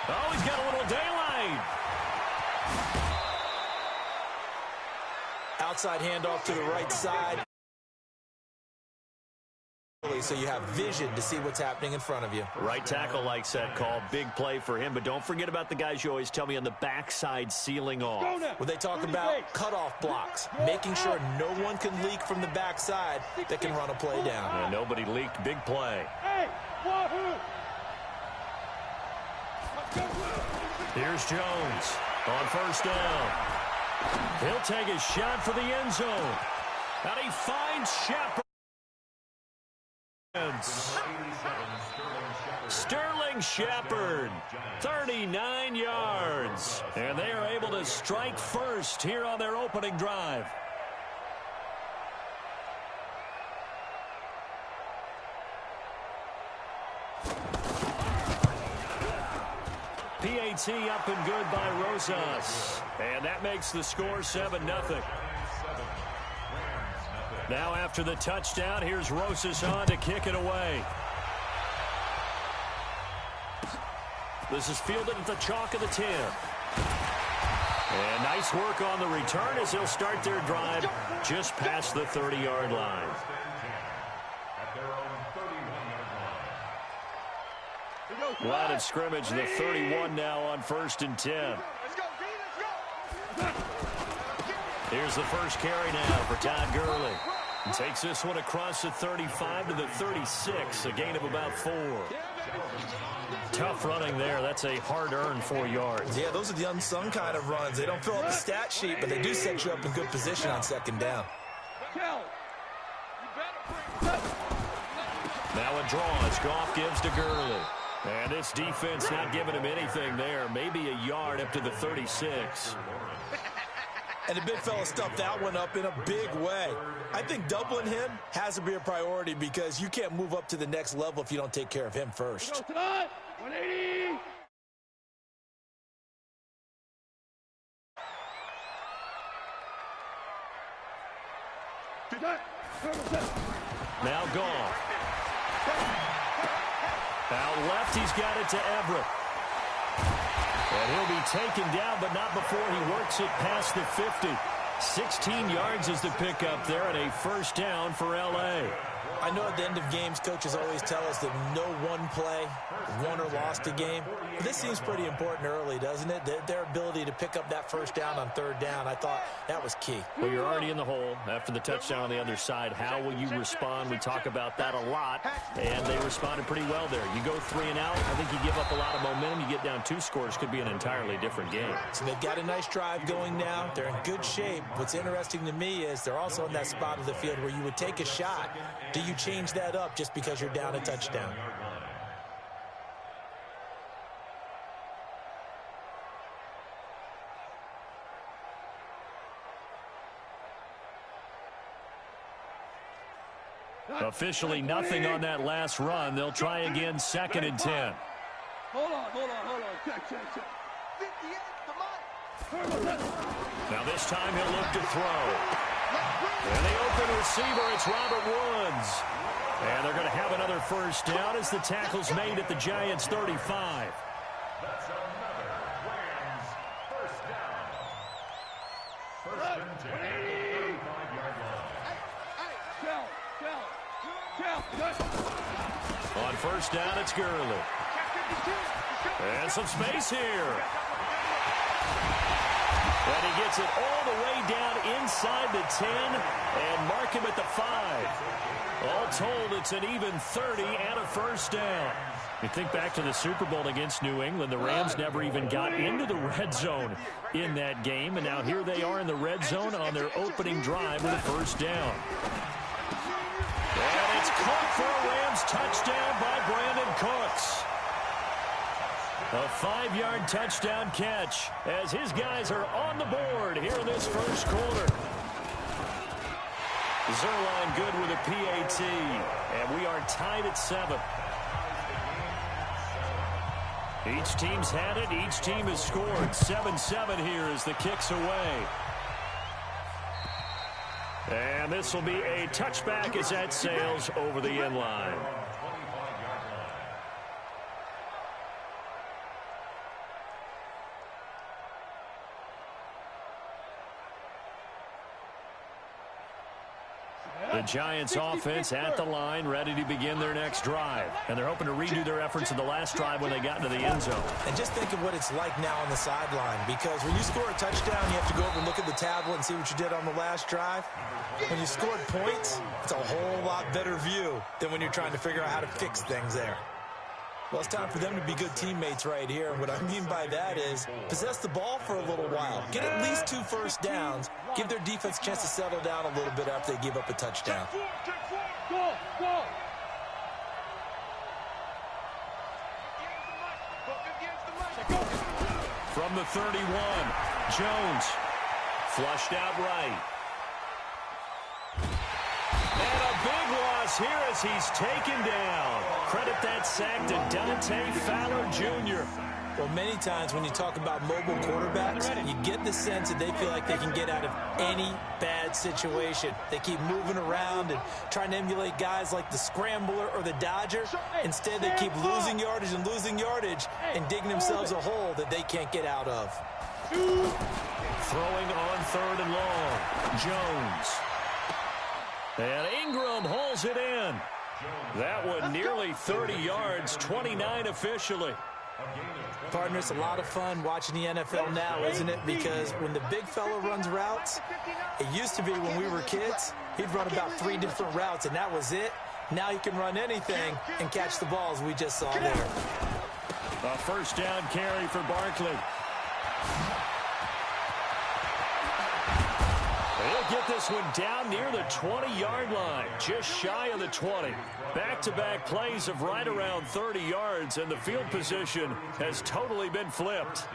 Oh, he's got a little daylight. Outside handoff to the right side. So you have vision to see what's happening in front of you. Right tackle likes that call. Big play for him. But don't forget about the guys you always tell me on the backside sealing off. When they talk about cutoff blocks, making sure no one can leak from the backside that can run a play down. And nobody leaked. Big play. Here's Jones on first down. He'll take a shot for the end zone. And he finds Shepard. Sterling Shepard, 39 yards. And they are able to strike first here on their opening drive. PAT up and good by Rosas. And that makes the score 7-0. Now after the touchdown, here's Rosas on to kick it away. This is fielded at the chalk of the 10. And nice work on the return as they'll start their drive just past the 30-yard line. Line of scrimmage, the 31 now on 1st and 10. Here's the first carry now for Todd Gurley. Takes this one across the 35 to the 36, a gain of about 4. Tough running there. That's a hard-earned 4 yards. Yeah, those are the unsung kind of runs. They don't fill out the stat sheet, but they do set you up in good position on second down. Now a draw as Goff gives to Gurley. And this defense not giving him anything there. Maybe a yard up to the 36. And the big fella stuffed that one up in a big way. I think doubling him has to be a priority because you can't move up to the next level if you don't take care of him first. 180. Now gone. Out left, he's got it to Everett. And he'll be taken down, but not before he works it past the 50. 16 yards is the pickup there, and a first down for L.A. I know at the end of games, coaches always tell us that no one play won or lost a game. But this seems pretty important early, doesn't it? Their ability to pick up that first down on third down, I thought that was key. Well, you're already in the hole after the touchdown on the other side. How will you respond? We talk about that a lot, and they responded pretty well there. You go 3 and out, I think you give up a lot of momentum. You get down 2 scores, could be an entirely different game. So they've got a nice drive going now. They're in good shape. What's interesting to me is they're also in that spot of the field where you would take a shot. Do you change that up just because you're down a touchdown? Officially nothing on that last run. They'll try again, 2nd and 10. Hold on. Check. 58, come on. Now this time he'll look to throw. And the open receiver, it's Robert Woods. And they're going to have another first down as the tackle's made at the Giants' 35. That's another Rams first down. First and 10 at the 35-yard line. On first down, it's Gurley. And some space here. And he gets it all the way down inside the 10 and mark him at the 5. All told, it's an even 30 and a first down. You think back to the Super Bowl against New England, the Rams never even got into the red zone in that game, and now here they are in the red zone on their opening drive with a first down. And it's caught for a Rams touchdown by Brandon Cooks. A 5-yard touchdown catch as his guys are on the board here in this first quarter. Zerline good with a PAT, and we are tied at 7. Each team's had it. Each team has scored. 7-7 here as the kick's away. And this will be a touchback as that sails over the end line. The Giants offense at the line, ready to begin their next drive. And they're hoping to redo their efforts in the last drive when they got into the end zone. And just think of what it's like now on the sideline, because when you score a touchdown, you have to go over and look at the tablet and see what you did on the last drive. When you scored points, it's a whole lot better view than when you're trying to figure out how to fix things there. Well, it's time for them to be good teammates right here. And what I mean by that is possess the ball for a little while. Get at least 2 first downs. Give their defense a chance to settle down a little bit after they give up a touchdown. Go. From the 31, Jones flushed out right. And a big loss here as he's taken down. Credit that sack to Dante Fowler Jr. Well, many times when you talk about mobile quarterbacks, you get the sense that they feel like they can get out of any bad situation. They keep moving around and trying to emulate guys like the Scrambler or the Dodger. Instead, they keep losing yardage and digging themselves a hole that they can't get out of. Throwing on 3rd and long. Jones. And Ingram hauls it in. That one nearly 30 yards, 29 officially. Partner, it's a lot of fun watching the NFL now, isn't it? Because when the big fella runs routes, it used to be when we were kids, he'd run about 3 different routes, and that was it. Now he can run anything and catch the balls we just saw there. A first down carry for Barkley. He'll get this one down near the 20-yard line, just shy of the 20. Back-to-back plays of right around 30 yards, and the field position has totally been flipped.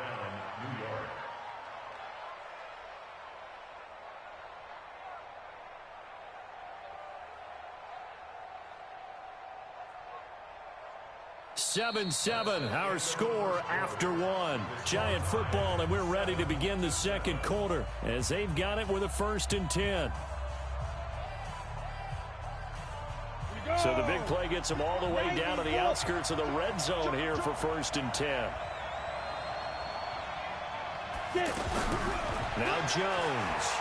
7-7, our score after one. Giant football, and we're ready to begin the second quarter as they've got it with a 1st and 10. So the big play gets them all the way down to the outskirts of the red zone here for 1st and 10. Now Jones.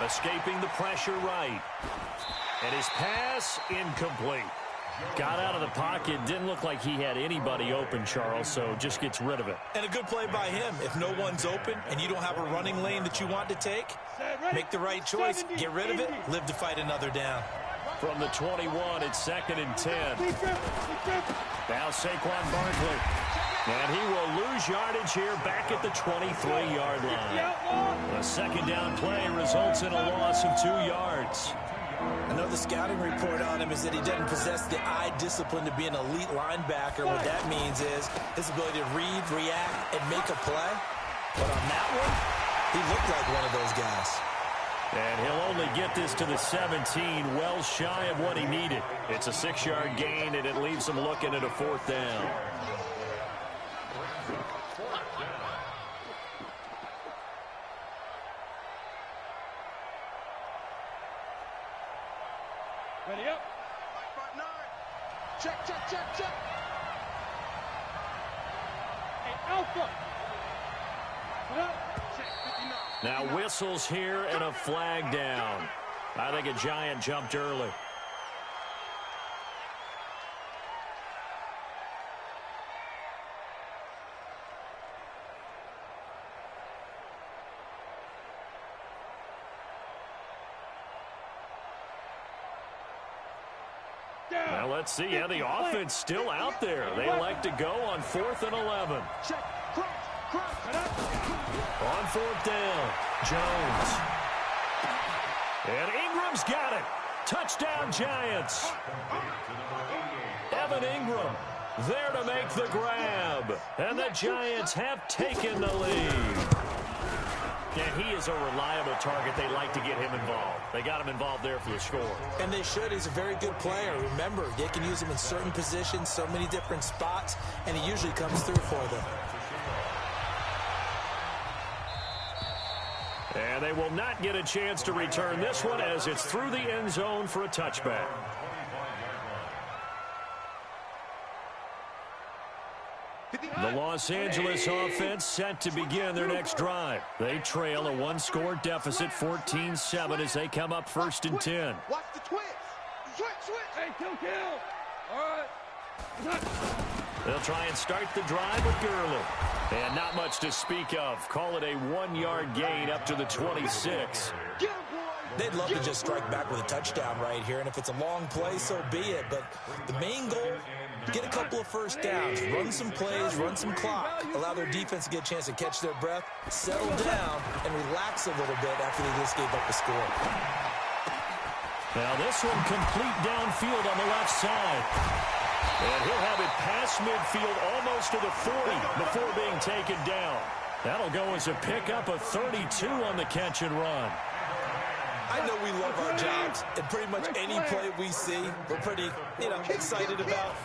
Escaping the pressure right. And his pass incomplete. Got out of the pocket. Didn't look like he had anybody open, Charles, so just gets rid of it. And a good play by him. If no one's open and you don't have a running lane that you want to take, make the right choice. Get rid of it. Live to fight another down. From the 21, it's 2nd and 10. Now Saquon Barkley. And he will lose yardage here back at the 23-yard line. A 2nd down play results in a loss of 2 yards. Another scouting report on him is that he doesn't possess the eye discipline to be an elite linebacker. What that means is his ability to read, react, and make a play. But on that one, he looked like one of those guys. And he'll only get this to the 17, well shy of what he needed. It's a 6-yard gain, and it leaves him looking at a 4th down. Ready up. Front 9. Check, check, check, check. Hey, Alpha. Put up. Check, 59. Now whistles here and a flag down. I think a Giant jumped early. Well, let's see. Yeah, the offense still out there. They elect to go on 4th and 11. Check, cross, On 4th down, Jones. And Ingram's got it. Touchdown, Giants. Evan Ingram there to make the grab. And the Giants have taken the lead. And he is a reliable target. They like to get him involved. They got him involved there for the score. And they should. He's a very good player. Remember, they can use him in certain positions, so many different spots, and he usually comes through for them. And they will not get a chance to return this one as it's through the end zone for a touchback. The Los Angeles offense set to begin their next drive. They trail a 1-score deficit, 14-7, as they come up 1st and 10. Watch the twist. Switch, switch. Hey, kill. All right. They'll try and start the drive with Gurley. And not much to speak of. Call it a 1-yard gain up to the 26. Get him, boy. They'd love to just strike back with a touchdown right here, and if it's a long play, so be it. But the main goal, get a couple of 1st downs, run some plays, run some clock, allow their defense to get a chance to catch their breath, settle down, and relax a little bit after they just gave up the score. Now this one complete downfield on the left side. And he'll have it past midfield almost to the 40 before being taken down. That'll go as a pickup of 32 on the catch and run. I know we love our jobs, and pretty much any play we see, we're pretty, excited about.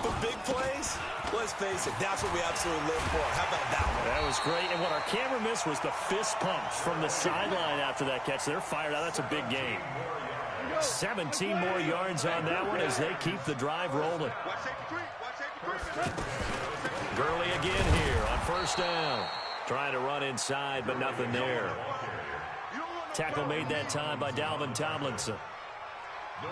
But big plays, let's face it, that's what we absolutely live for. How about that one? That was great, and what our camera missed was the fist pumps from the sideline after that catch. They're fired out. That's a big game. 17 more yards on that one as they keep the drive rolling. Gurley again here on 1st down. Trying to run inside, but nothing there. Tackle made that time by Dalvin Tomlinson.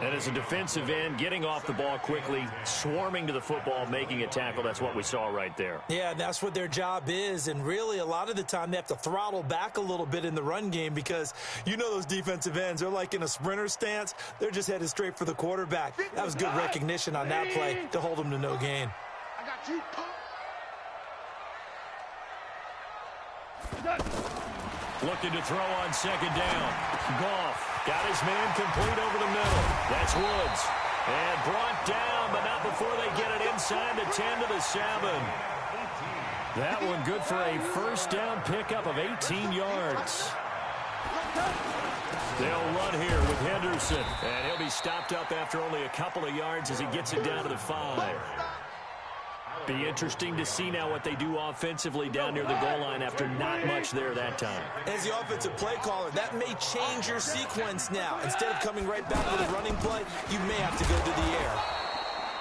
And as a defensive end, getting off the ball quickly, swarming to the football, making a tackle, that's what we saw right there. Yeah, that's what their job is, and really a lot of the time they have to throttle back a little bit in the run game because those defensive ends, they're like in a sprinter stance. They're just headed straight for the quarterback. That was good recognition on that play to hold them to no gain. I got you. Looking to throw on 2nd down. Goff got his man complete over the middle. That's Woods. And brought down, but not before they get it inside the 10 to the 7. That one good for a 1st down pickup of 18 yards. They'll run here with Henderson. And he'll be stopped up after only a couple of yards as he gets it down to the 5. Be interesting to see now what they do offensively down near the goal line after not much there that time. As the offensive play caller, that may change your sequence now. Instead of coming right back with a running play, you may have to go to the air.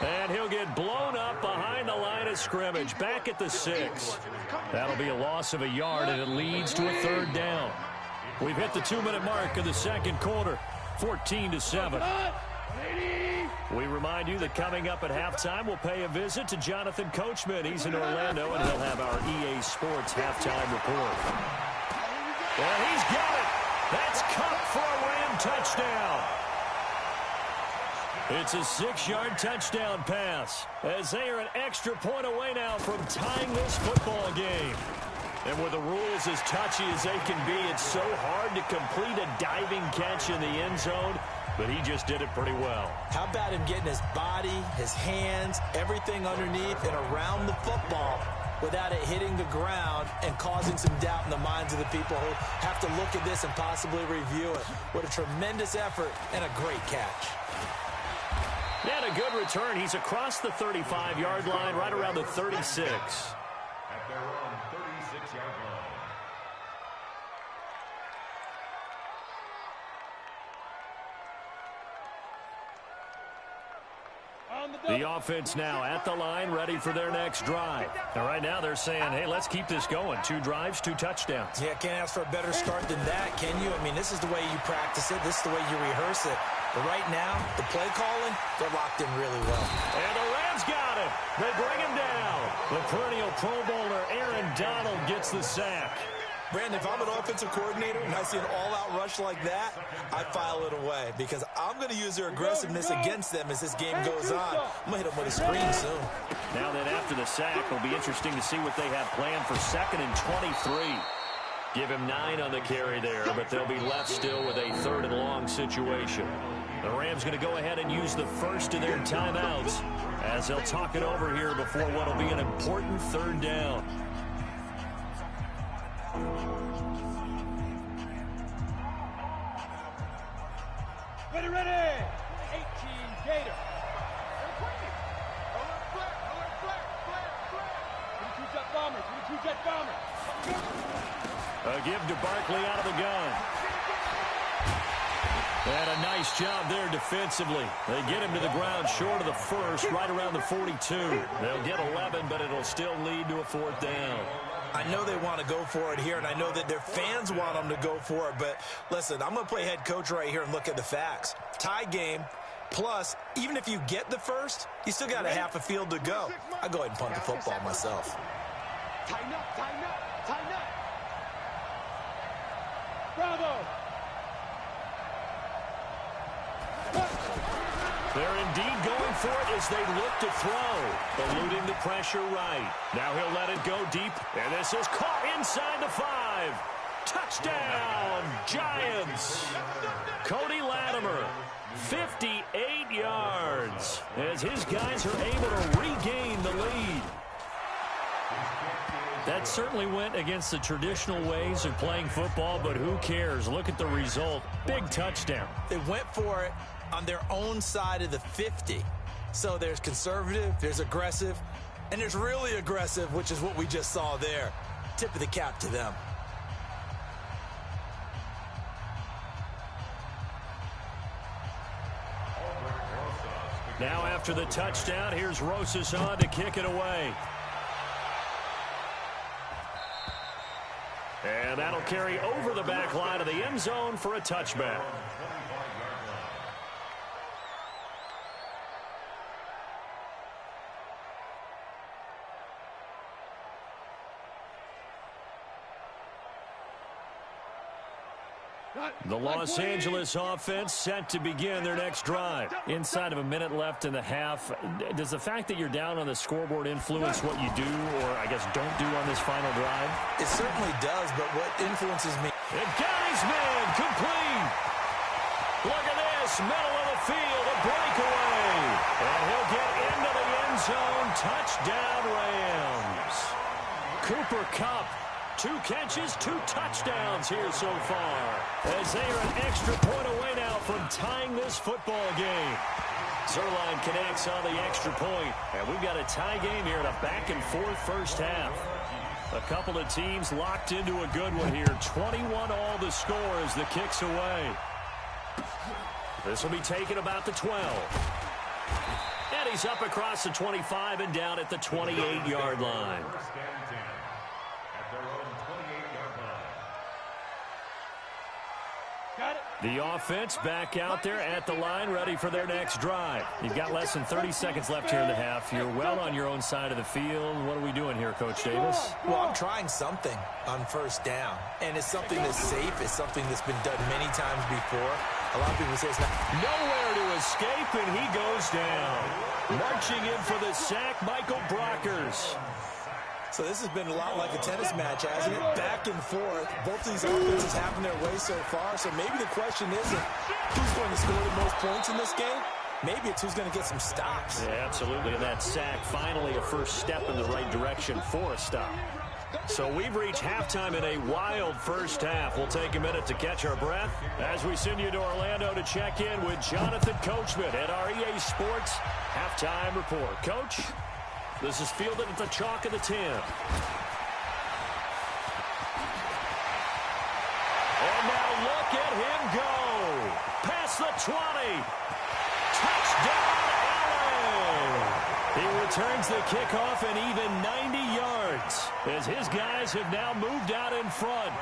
And he'll get blown up behind the line of scrimmage, back at the 6. That'll be a loss of a yard, and it leads to a 3rd down. We've hit the 2-minute mark of the second quarter, 14-7. We remind you that coming up at halftime, we'll pay a visit to Jonathan Coachman. He's in Orlando, and he'll have our EA Sports halftime report. Well, he's got it. That's Cup for a Ram touchdown. It's a 6-yard touchdown pass, as they are an extra point away now from tying this football game. And with the rules as touchy as they can be, it's so hard to complete a diving catch in the end zone, but he just did it pretty well. How about him getting his body, his hands, everything underneath and around the football without it hitting the ground and causing some doubt in the minds of the people who have to look at this and possibly review it. What a tremendous effort and a great catch. And a good return. He's across the 35-yard line, right around the 36. At their own 36-yard line. The offense now at the line, ready for their next drive. And right now they're saying, hey, let's keep this going. 2 drives, 2 touchdowns. Yeah, can't ask for a better start than that, can you? I mean, this is the way you practice it. This is the way you rehearse it. But right now, the play calling, they're locked in really well. And the Rams got it. They bring him down. The perennial Pro Bowler Aaron Donald gets the sack. Brandon, if I'm an offensive coordinator and I see an all-out rush like that, I file it away because I'm going to use their aggressiveness against them as this game goes on. I'm going to hit them with a screen soon. Now then, after the sack, it'll be interesting to see what they have planned for 2nd and 23. Give him 9 on the carry there, but they'll be left still with a 3rd and long situation. The Rams going to go ahead and use the first of their timeouts as they'll talk it over here before what will be an important 3rd down. Ready, ready! 18 Gator. 22 Jet Bombers, 22 Jet Bombers. A give to Barkley out of the gun. And a nice job there defensively. They get him to the ground short of the 1st, right around the 42. They'll get 11, but it'll still lead to a 4th down. I know they want to go for it here, and I know that their fans want them to go for it, but listen, I'm going to play head coach right here and look at the facts. Tie game, plus, even if you get the 1st, you still got a half a field to go. I'll go ahead and punt the football myself. Tighten up, tighten up, tighten up. Bravo! They're indeed going for it as they look to throw, eluding the pressure right. Now he'll let it go deep, and this is caught inside the 5. Touchdown, Giants! Cody Latimer, 58 yards, as his guys are able to regain the lead. That certainly went against the traditional ways of playing football, but who cares? Look at the result. Big touchdown. They went for it on their own side of the 50. So there's conservative, there's aggressive, and there's really aggressive, which is what we just saw there. Tip of the cap to them. Now after the touchdown, here's Rosas on to kick it away. And that'll carry over the back line of the end zone for a touchback. The Los Angeles offense set to begin their next drive. Inside of a minute left in the half. Does the fact that you're down on the scoreboard influence what you do, or I guess don't do on this final drive? It certainly does, but what influences me? It got his man, complete. Look at this, middle of the field, a breakaway. And he'll get into the end zone. Touchdown, Rams. Cooper Kupp 2 catches, 2 touchdowns here so far, as they are an extra point away now from tying this football game. Zerline connects on the extra point, and we've got a tie game here in a back-and-forth first half. A couple of teams locked into a good one here. 21 all the score as the kick's away. This will be taken about the 12. And he's up across the 25 and down at the 28-yard line. The offense back out there at the line, ready for their next drive. You've got less than 30 seconds left here in the half. You're well on your own side of the field. What are we doing here, Coach Davis? Well, I'm trying something on first down, and it's something that's safe. It's something that's been done many times before. A lot of people say it's not. Nowhere to escape, and he goes down. Marching in for the sack, Michael Brockers. So this has been a lot like a tennis match, hasn't it? Back and forth. Both of these offenses having their way so far. So maybe the question isn't who's going to score the most points in this game. Maybe it's who's going to get some stops. Yeah, absolutely. And that sack, finally a first step in the right direction for a stop. So we've reached halftime in a wild first half. We'll take a minute to catch our breath as we send you to Orlando to check in with Jonathan Coachman at our EA Sports Halftime Report. Coach? This is fielded at the chalk of the 10. And now look at him go. Past the 20. Touchdown, Allen. He returns the kickoff an even 90 yards as his guys have now moved out in front.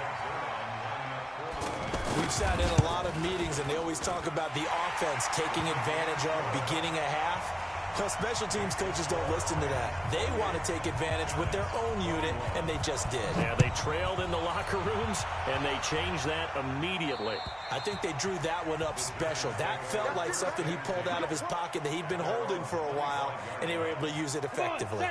We've sat in a lot of meetings, and they always talk about the offense taking advantage of beginning a half. Well, special teams coaches don't listen to that. They want to take advantage with their own unit, and they just did. Yeah, they trailed in the locker rooms, and they changed that immediately. I think they drew that one up special. That felt like something he pulled out of his pocket that he'd been holding for a while, and they were able to use it effectively.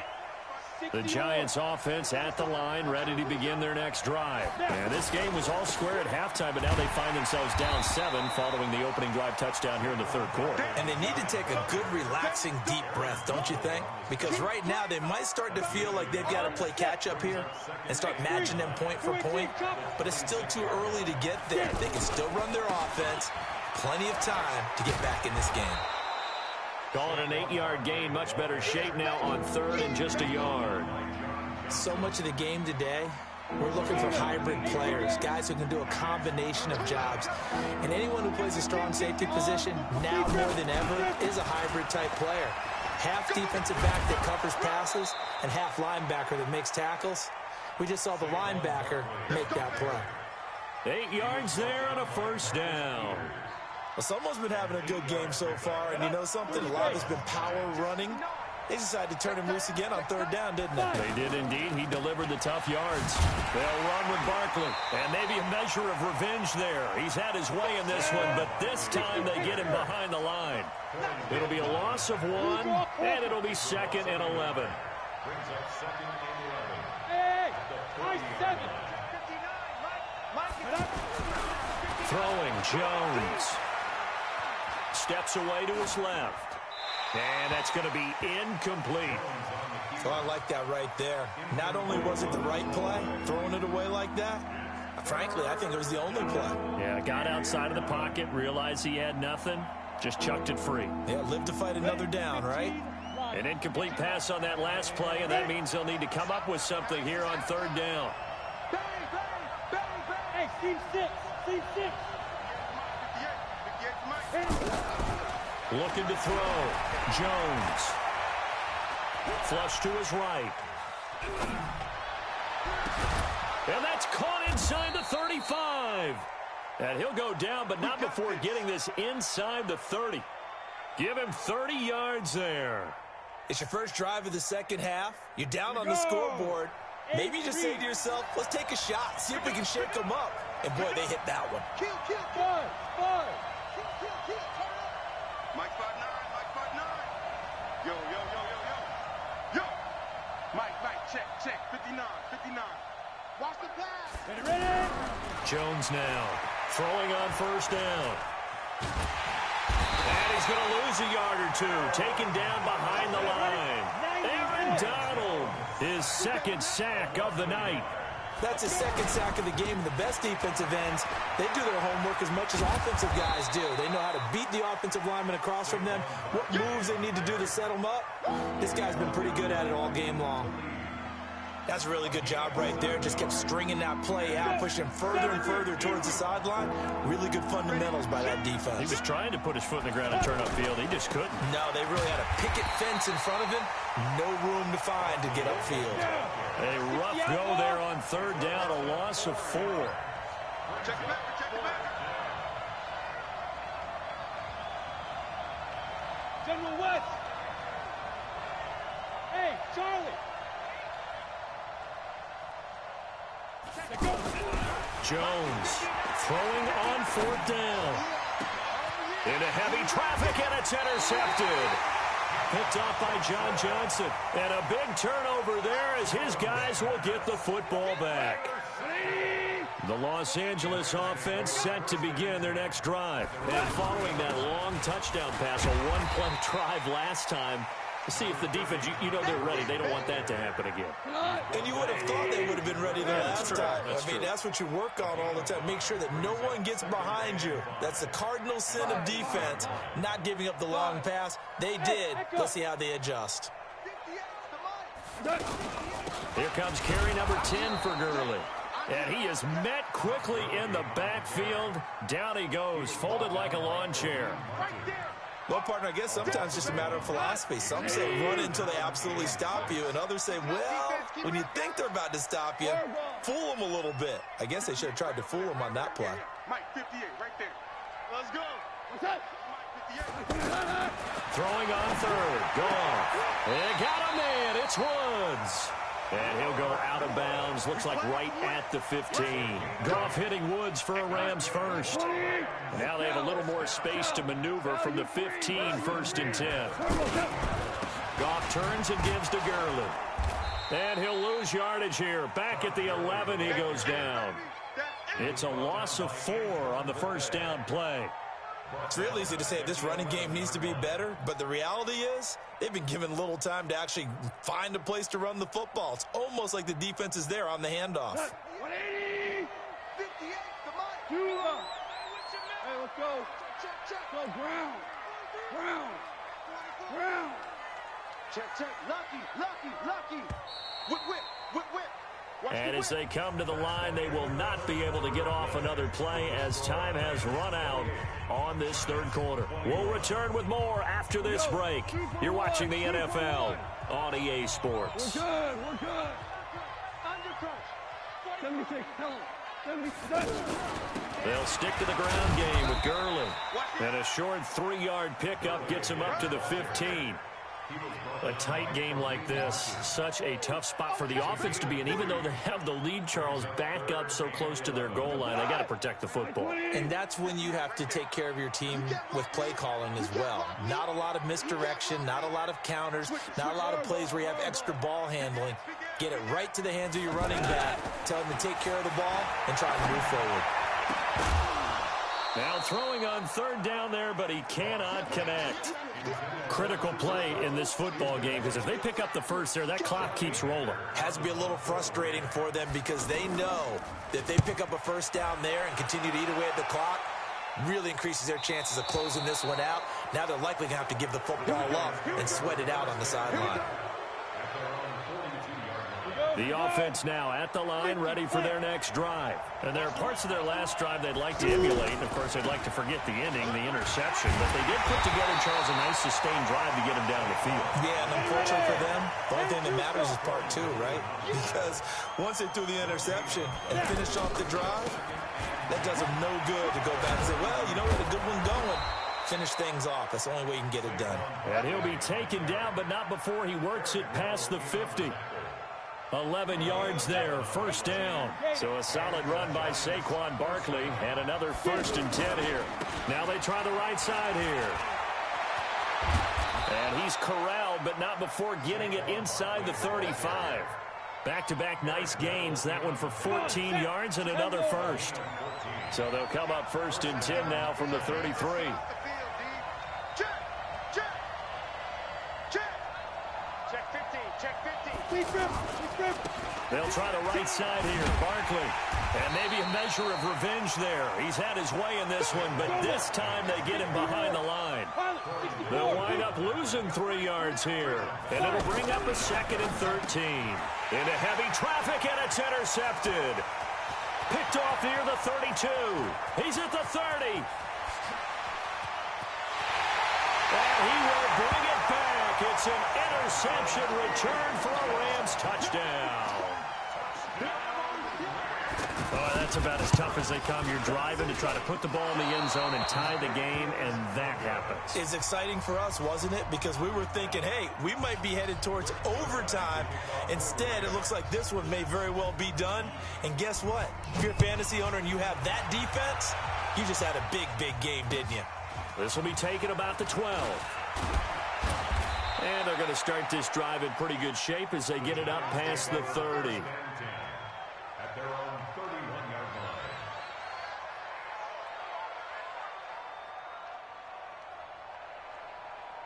The Giants offense at the line, ready to begin their next drive. And this game was all square at halftime, but now they find themselves down 7 following the opening drive touchdown here in the third quarter. And they need to take a good, relaxing, deep breath, don't you think? Because right now they might start to feel like they've got to play catch-up here and start matching them point for point. But it's still too early to get there. They can still run their offense. Plenty of time to get back in this game. Call it an 8-yard gain. Much better shape now on third and just a yard. So much of the game today, we're looking for hybrid players, guys who can do a combination of jobs. And anyone who plays a strong safety position, now more than ever, is a hybrid-type player. Half defensive back that covers passes and half linebacker that makes tackles. We just saw the linebacker make that play. 8 yards there on a first down. Well, someone's been having a good game so far, and you know something? A lot has been power running. They decided to turn him loose again on third down, didn't they? They did indeed. He delivered the tough yards. They'll run with Barkley, and maybe a measure of revenge there. He's had his way in this one, but this time they get him behind the line. It'll be a loss of 1, and it'll be 2nd and 11. Hey, 7. Throwing, Jones. Steps away to his left. And that's going to be incomplete. So I like that right there. Not only was it the right play, throwing it away like that, frankly, I think it was the only play. Yeah, got outside of the pocket, realized he had nothing, just chucked it free. Yeah, live to fight another down, right? An incomplete pass on that last play, and that means they'll need to come up with something here on third down. Hey, team 6. Team 6. Looking to throw. Jones. Flush to his right. And that's caught inside the 35. And he'll go down, but not before getting this inside the 30. Give him 30 yards there. It's your first drive of the second half. You're down on the scoreboard. Maybe you just say to yourself, let's take a shot, see if we can shake them up. And, boy, they hit that one. Kill. Mike 5'9", Mike 5'9". Yo. Mike, check. 59. Watch the pass. Ready? Jones now throwing on first down. And he's going to lose a yard or two. Taken down behind the line. Aaron Donald, his second sack of the night. That's his second sack of the game. And the best defensive ends, they do their homework as much as offensive guys do. They know how to beat the offensive lineman across from them, what moves they need to do to set them up. This guy's been pretty good at it all game long. That's a really good job right there. Just kept stringing that play out, pushing further and further towards the sideline. Really good fundamentals by that defense. He was trying to put his foot in the ground and turn upfield. He just couldn't. No, they really had a picket fence in front of him. No room to find to get upfield. A rough go there on third down, a loss of 4. Check him out. Check him out. General West. Hey, Charlie. Jones throwing on fourth down. Into heavy traffic, and it's intercepted. Picked off by John Johnson. And a big turnover there as his guys will get the football back. The Los Angeles offense set to begin their next drive. And following that long touchdown pass, a one-play drive last time, to see if the defense, you know they're ready. They don't want that to happen again. And you would have thought they would have been ready the last time. I mean, that's what you work on all the time. Make sure that no one gets behind you. That's the cardinal sin of defense, not giving up the long pass. They did. Let's see how they adjust. Here comes carry number 10 for Gurley. And he is met quickly in the backfield. Down he goes, folded like a lawn chair. Well, partner, I guess sometimes it's just a matter of philosophy. Some say run until they absolutely stop you, and others say, well, when you think they're about to stop you, fool them a little bit. I guess they should have tried to fool them on that play. Mike, 58, right there. Let's go. What's that? Mike, 58. Throwing on third. Gone. They got him in. It's Woods. And he'll go out of bounds. Looks like right at the 15. Goff hitting Woods for a Rams first. Now they have a little more space to maneuver from the 15, first and 10. Goff turns and gives to Gurley. And he'll lose yardage here. Back at the 11, he goes down. It's a loss of 4 on the first down play. It's real easy to say this running game needs to be better, but the reality is they've been given little time to actually find a place to run the football. It's almost like the defense is there on the handoff. 180. 58, the Mike. Hey, let's go. Go, Brown. Check. Lucky. Whip. And as they come to the line, they will not be able to get off another play as time has run out on this third quarter. We'll return with more after this break. You're watching the NFL on EA Sports. We're good. Under crunch. 76, tell him. 76. They'll stick to the ground game with Gurley. And a short 3-yard pickup gets him up to the 15. A tight game like this, such a tough spot for the offense to be in. Even though they have the lead, Charles, back up so close to their goal line, they got to protect the football. And that's when you have to take care of your team with play calling as well. Not a lot of misdirection, not a lot of counters, not a lot of plays where you have extra ball handling. Get it right to the hands of your running back, tell them to take care of the ball, and try to move forward. Now throwing on third down there, but he cannot connect. Critical play in this football game, because if they pick up the first there, that clock keeps rolling. Has to be a little frustrating for them because they know that if they pick up a first down there and continue to eat away at the clock, really increases their chances of closing this one out. Now they're likely going to have to give the football up and sweat it out on the sideline. The offense now at the line, ready for their next drive. And there are parts of their last drive they'd like to emulate. And, of course, they'd like to forget the ending, the interception. But they did put together, Charles, a nice sustained drive to get him down the field. Yeah, and unfortunately for them, the only thing that matters is part 2, right? Because once they threw the interception and finished off the drive, that does them no good to go back and say, well, you know, we had a good one going. Finish things off. That's the only way you can get it done. And he'll be taken down, but not before he works it past the 50. 11 yards there, first down. So a solid run by Saquon Barkley, and another first and 10 here. Now they try the right side here. And he's corralled, but not before getting it inside the 35. Back-to-back nice gains, that one for 14 yards and another first. So they'll come up first and 10 now from the 33. Check 15. Check 15. They'll try the right side here. Barkley. And maybe a measure of revenge there. He's had his way in this one, but this time they get him behind the line. They'll wind up losing 3 yards here. And it'll bring up a 2nd and 13. Into heavy traffic, and it's intercepted. Picked off near the 32. He's at the 30. And he will bring it back. It's an interception return for a Rams touchdown. Oh, that's about as tough as they come. You're driving to try to put the ball in the end zone and tie the game, and that happens. It's exciting for us, wasn't it? Because we were thinking, hey, we might be headed towards overtime. Instead, it looks like this one may very well be done. And guess what? If you're a fantasy owner and you have that defense, you just had a big, big game, didn't you? This will be taken about the 12. And they're going to start this drive in pretty good shape as they get it up past the 30. At their own 31-yard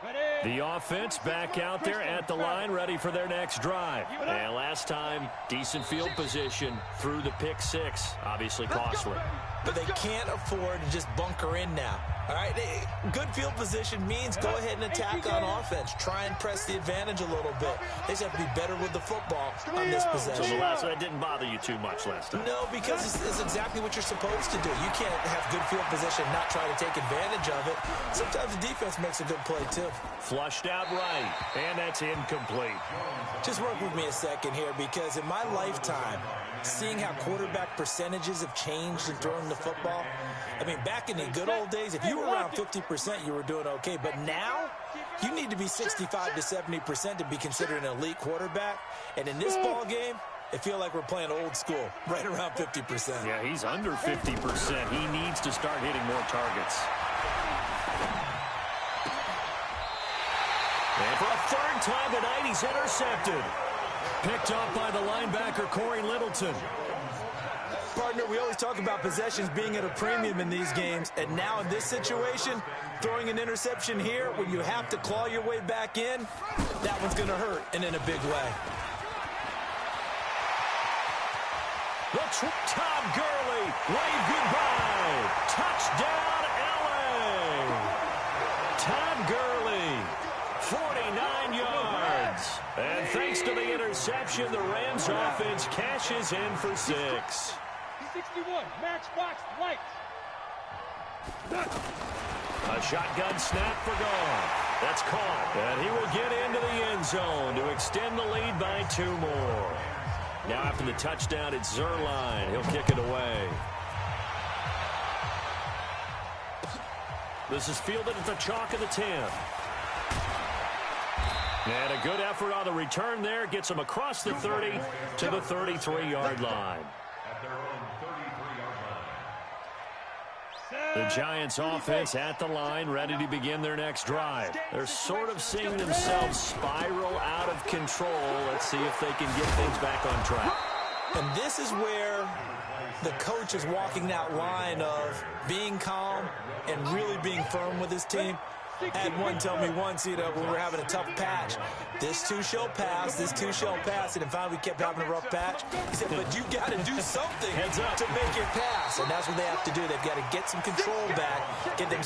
line. The offense back out there at the line, ready for their next drive. And last time, decent field position through the pick 6. Obviously costly. But they can't afford to just bunker in now. All right, good field position means go ahead and attack on offense. Try and press the advantage a little bit. They just have to be better with the football on this possession. So the last one didn't bother you too much last time? No, because it's exactly what you're supposed to do. You can't have good field position and not try to take advantage of it. Sometimes the defense makes a good play, too. Flushed out right, and that's incomplete. Just work with me a second here, because in my lifetime, seeing how quarterback percentages have changed in throwing the football, I mean, back in the good old days, if you were around 50%, you were doing okay. But now, you need to be 65 to 70% to be considered an elite quarterback. And in this ball game, I feel like we're playing old school, right around 50%. Yeah, he's under 50%. He needs to start hitting more targets. And for a 3rd time tonight, he's intercepted. Picked off by the linebacker, Corey Littleton. Partner, we always talk about possessions being at a premium in these games, and now in this situation, throwing an interception here when you have to claw your way back in, that one's going to hurt, and in a big way. Tom Gurley, wave goodbye. Touchdown, LA. Tom Gurley, 49 yards. And thanks to the interception, the Rams offense cashes in for 6. 61, matchbox lights. A shotgun snap for Goff. That's caught. And he will get into the end zone to extend the lead by 2 more. Now after the touchdown, it's Zerline. He'll kick it away. This is fielded at the chalk of the 10. And a good effort on the return there. Gets him across the 30 to the 33-yard line. At their own 33-yard line. The Giants offense at the line, ready to begin their next drive. They're sort of seeing themselves spiral out of control. Let's see if they can get things back on track. And this is where the coach is walking that line of being calm and really being firm with his team. I had one tell me once, when we were having a tough patch, this too shall pass, this too shall pass, and finally we kept having a rough patch. He said, but you got to do something to make it pass, and that's what they have to do. They've got to get some control back, get them.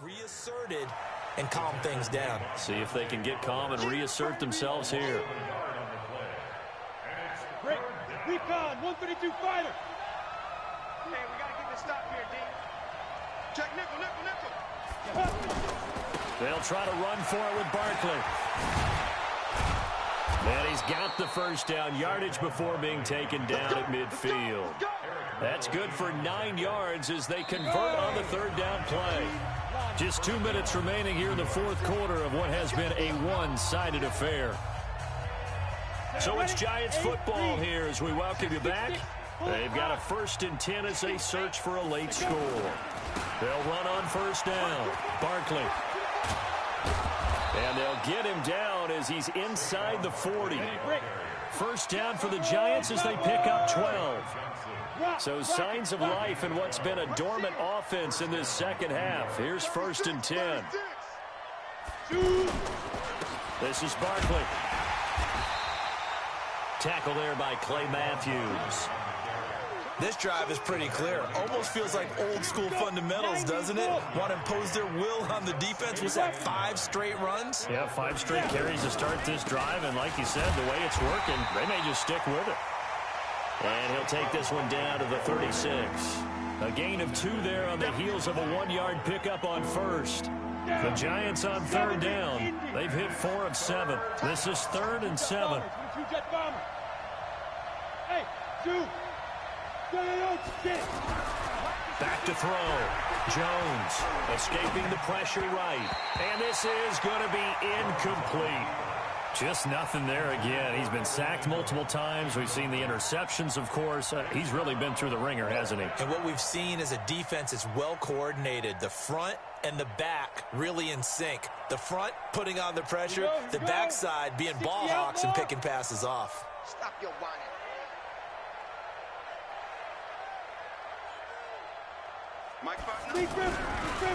Reasserted and calm things down. See if they can get calm and reassert themselves here. Break. Recon. 132 fighter. Hey, we got to get this stop here, D. Check nickel. They'll try to run for it with Barkley. And he's got the first down, yardage before being taken down at midfield. That's good for 9 yards as they convert on the 3rd down play. Just 2 minutes remaining here in the 4th quarter of what has been a one-sided affair. So it's Giants football here as we welcome you back. They've got a 1st and 10 as they search for a late score. They'll run on 1st down. Barkley. And they'll get him down as he's inside the 40. 1st down for the Giants as they pick up 12. So signs of life in what's been a dormant offense in this second half. Here's 1st and 10. This is Barkley. Tackle there by Clay Matthews. This drive is pretty clear. Almost feels like old school fundamentals, doesn't it? Want to impose their will on the defense. Was that 5 straight runs? Yeah, 5 straight carries to start this drive. And like you said, the way it's working, they may just stick with it. And he'll take this one down to the 36. A gain of 2 there on the heels of a 1-yard pickup on 1st. The Giants on 3rd down. They've hit 4 of 7. This is 3rd and 7. Hey, Back to throw. Jones escaping the pressure right. And this is going to be incomplete. Just nothing there again. He's been sacked multiple times. We've seen the interceptions, of course. He's really been through the ringer, hasn't he? And what we've seen is a defense that's well coordinated. The front and the back really in sync. The front putting on the pressure. The backside being ball hawks and picking passes off. Stop your whining.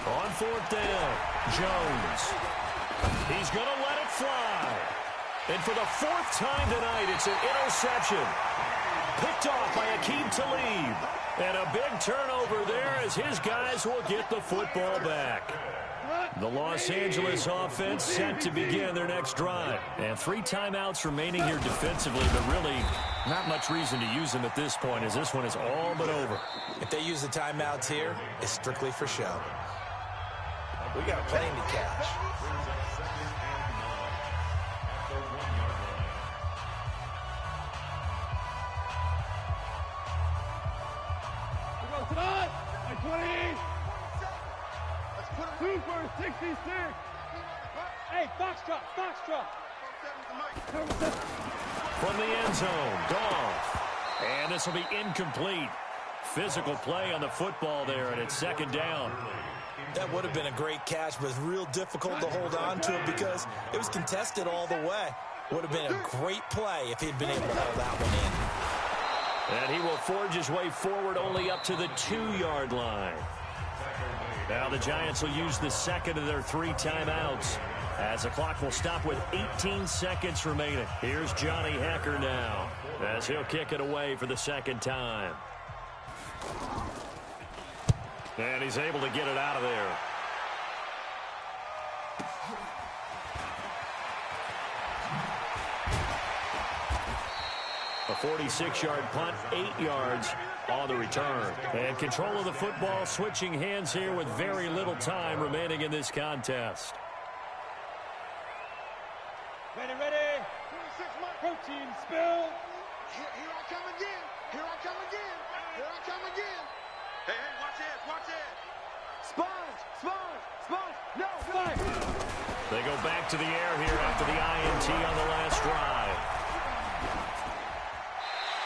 On 4th down, Jones. He's going to let it fly. And for the 4th time tonight, it's an interception. Picked off by Aqib Talib. And a big turnover there as his guys will get the football back. The Los Angeles offense set to begin their next drive. And 3 timeouts remaining here defensively, but really not much reason to use them at this point as this one is all but over. If they use the timeouts here, it's strictly for show. We got a plane to catch. Tonight, like 20. Let's put him 2 for 66. Hey, Foxtrot. From the end zone, Goff. And this will be incomplete. Physical play on the football there, and it's 2nd down. That would have been a great catch, but it's real difficult to hold on to it because it was contested all the way. Would have been a great play if he'd been able to hold that one in. And he will forge his way forward only up to the 2-yard line. Now the Giants will use the 2nd of their 3 timeouts as the clock will stop with 18 seconds remaining. Here's Johnny Hekker now as he'll kick it away for the 2nd time. And he's able to get it out of there. A 46-yard punt, 8 yards on the return. And control of the football switching hands here with very little time remaining in this contest. Ready. Protein spill. Here I come again. Hey, watch it. Sponge. No, Spike. They go back to the air here after the INT on the last drive.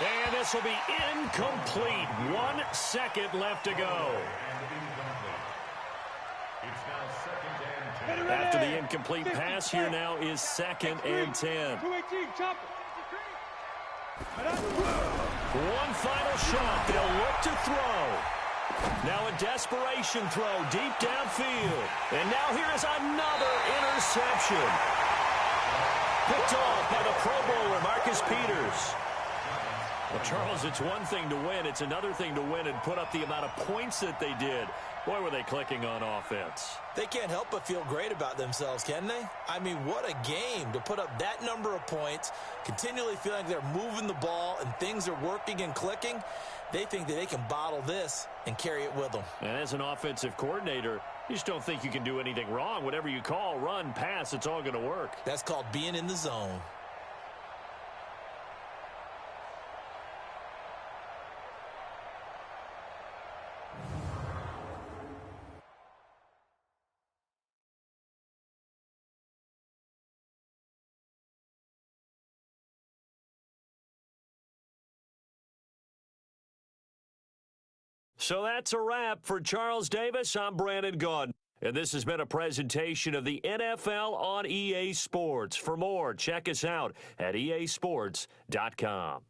And this will be incomplete. 1 second left to go. After the incomplete pass, here now is 2nd and 10. 218, chop it. One final shot. They'll look to throw. Now a desperation throw deep downfield. And now here is another interception. Picked off by the Pro Bowler, Marcus Peters. Well, Charles, it's one thing to win. It's another thing to win and put up the amount of points that they did. Boy, were they clicking on offense. They can't help but feel great about themselves, can they? I mean, what a game to put up that number of points, continually feeling like they're moving the ball and things are working and clicking. They think that they can bottle this and carry it with them. And as an offensive coordinator, you just don't think you can do anything wrong. Whatever you call, run, pass, it's all going to work. That's called being in the zone. So that's a wrap. For Charles Davis, I'm Brandon Gaudin. And this has been a presentation of the NFL on EA Sports. For more, check us out at easports.com.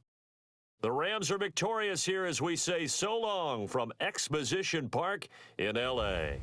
The Rams are victorious here as we say so long from Exposition Park in L.A.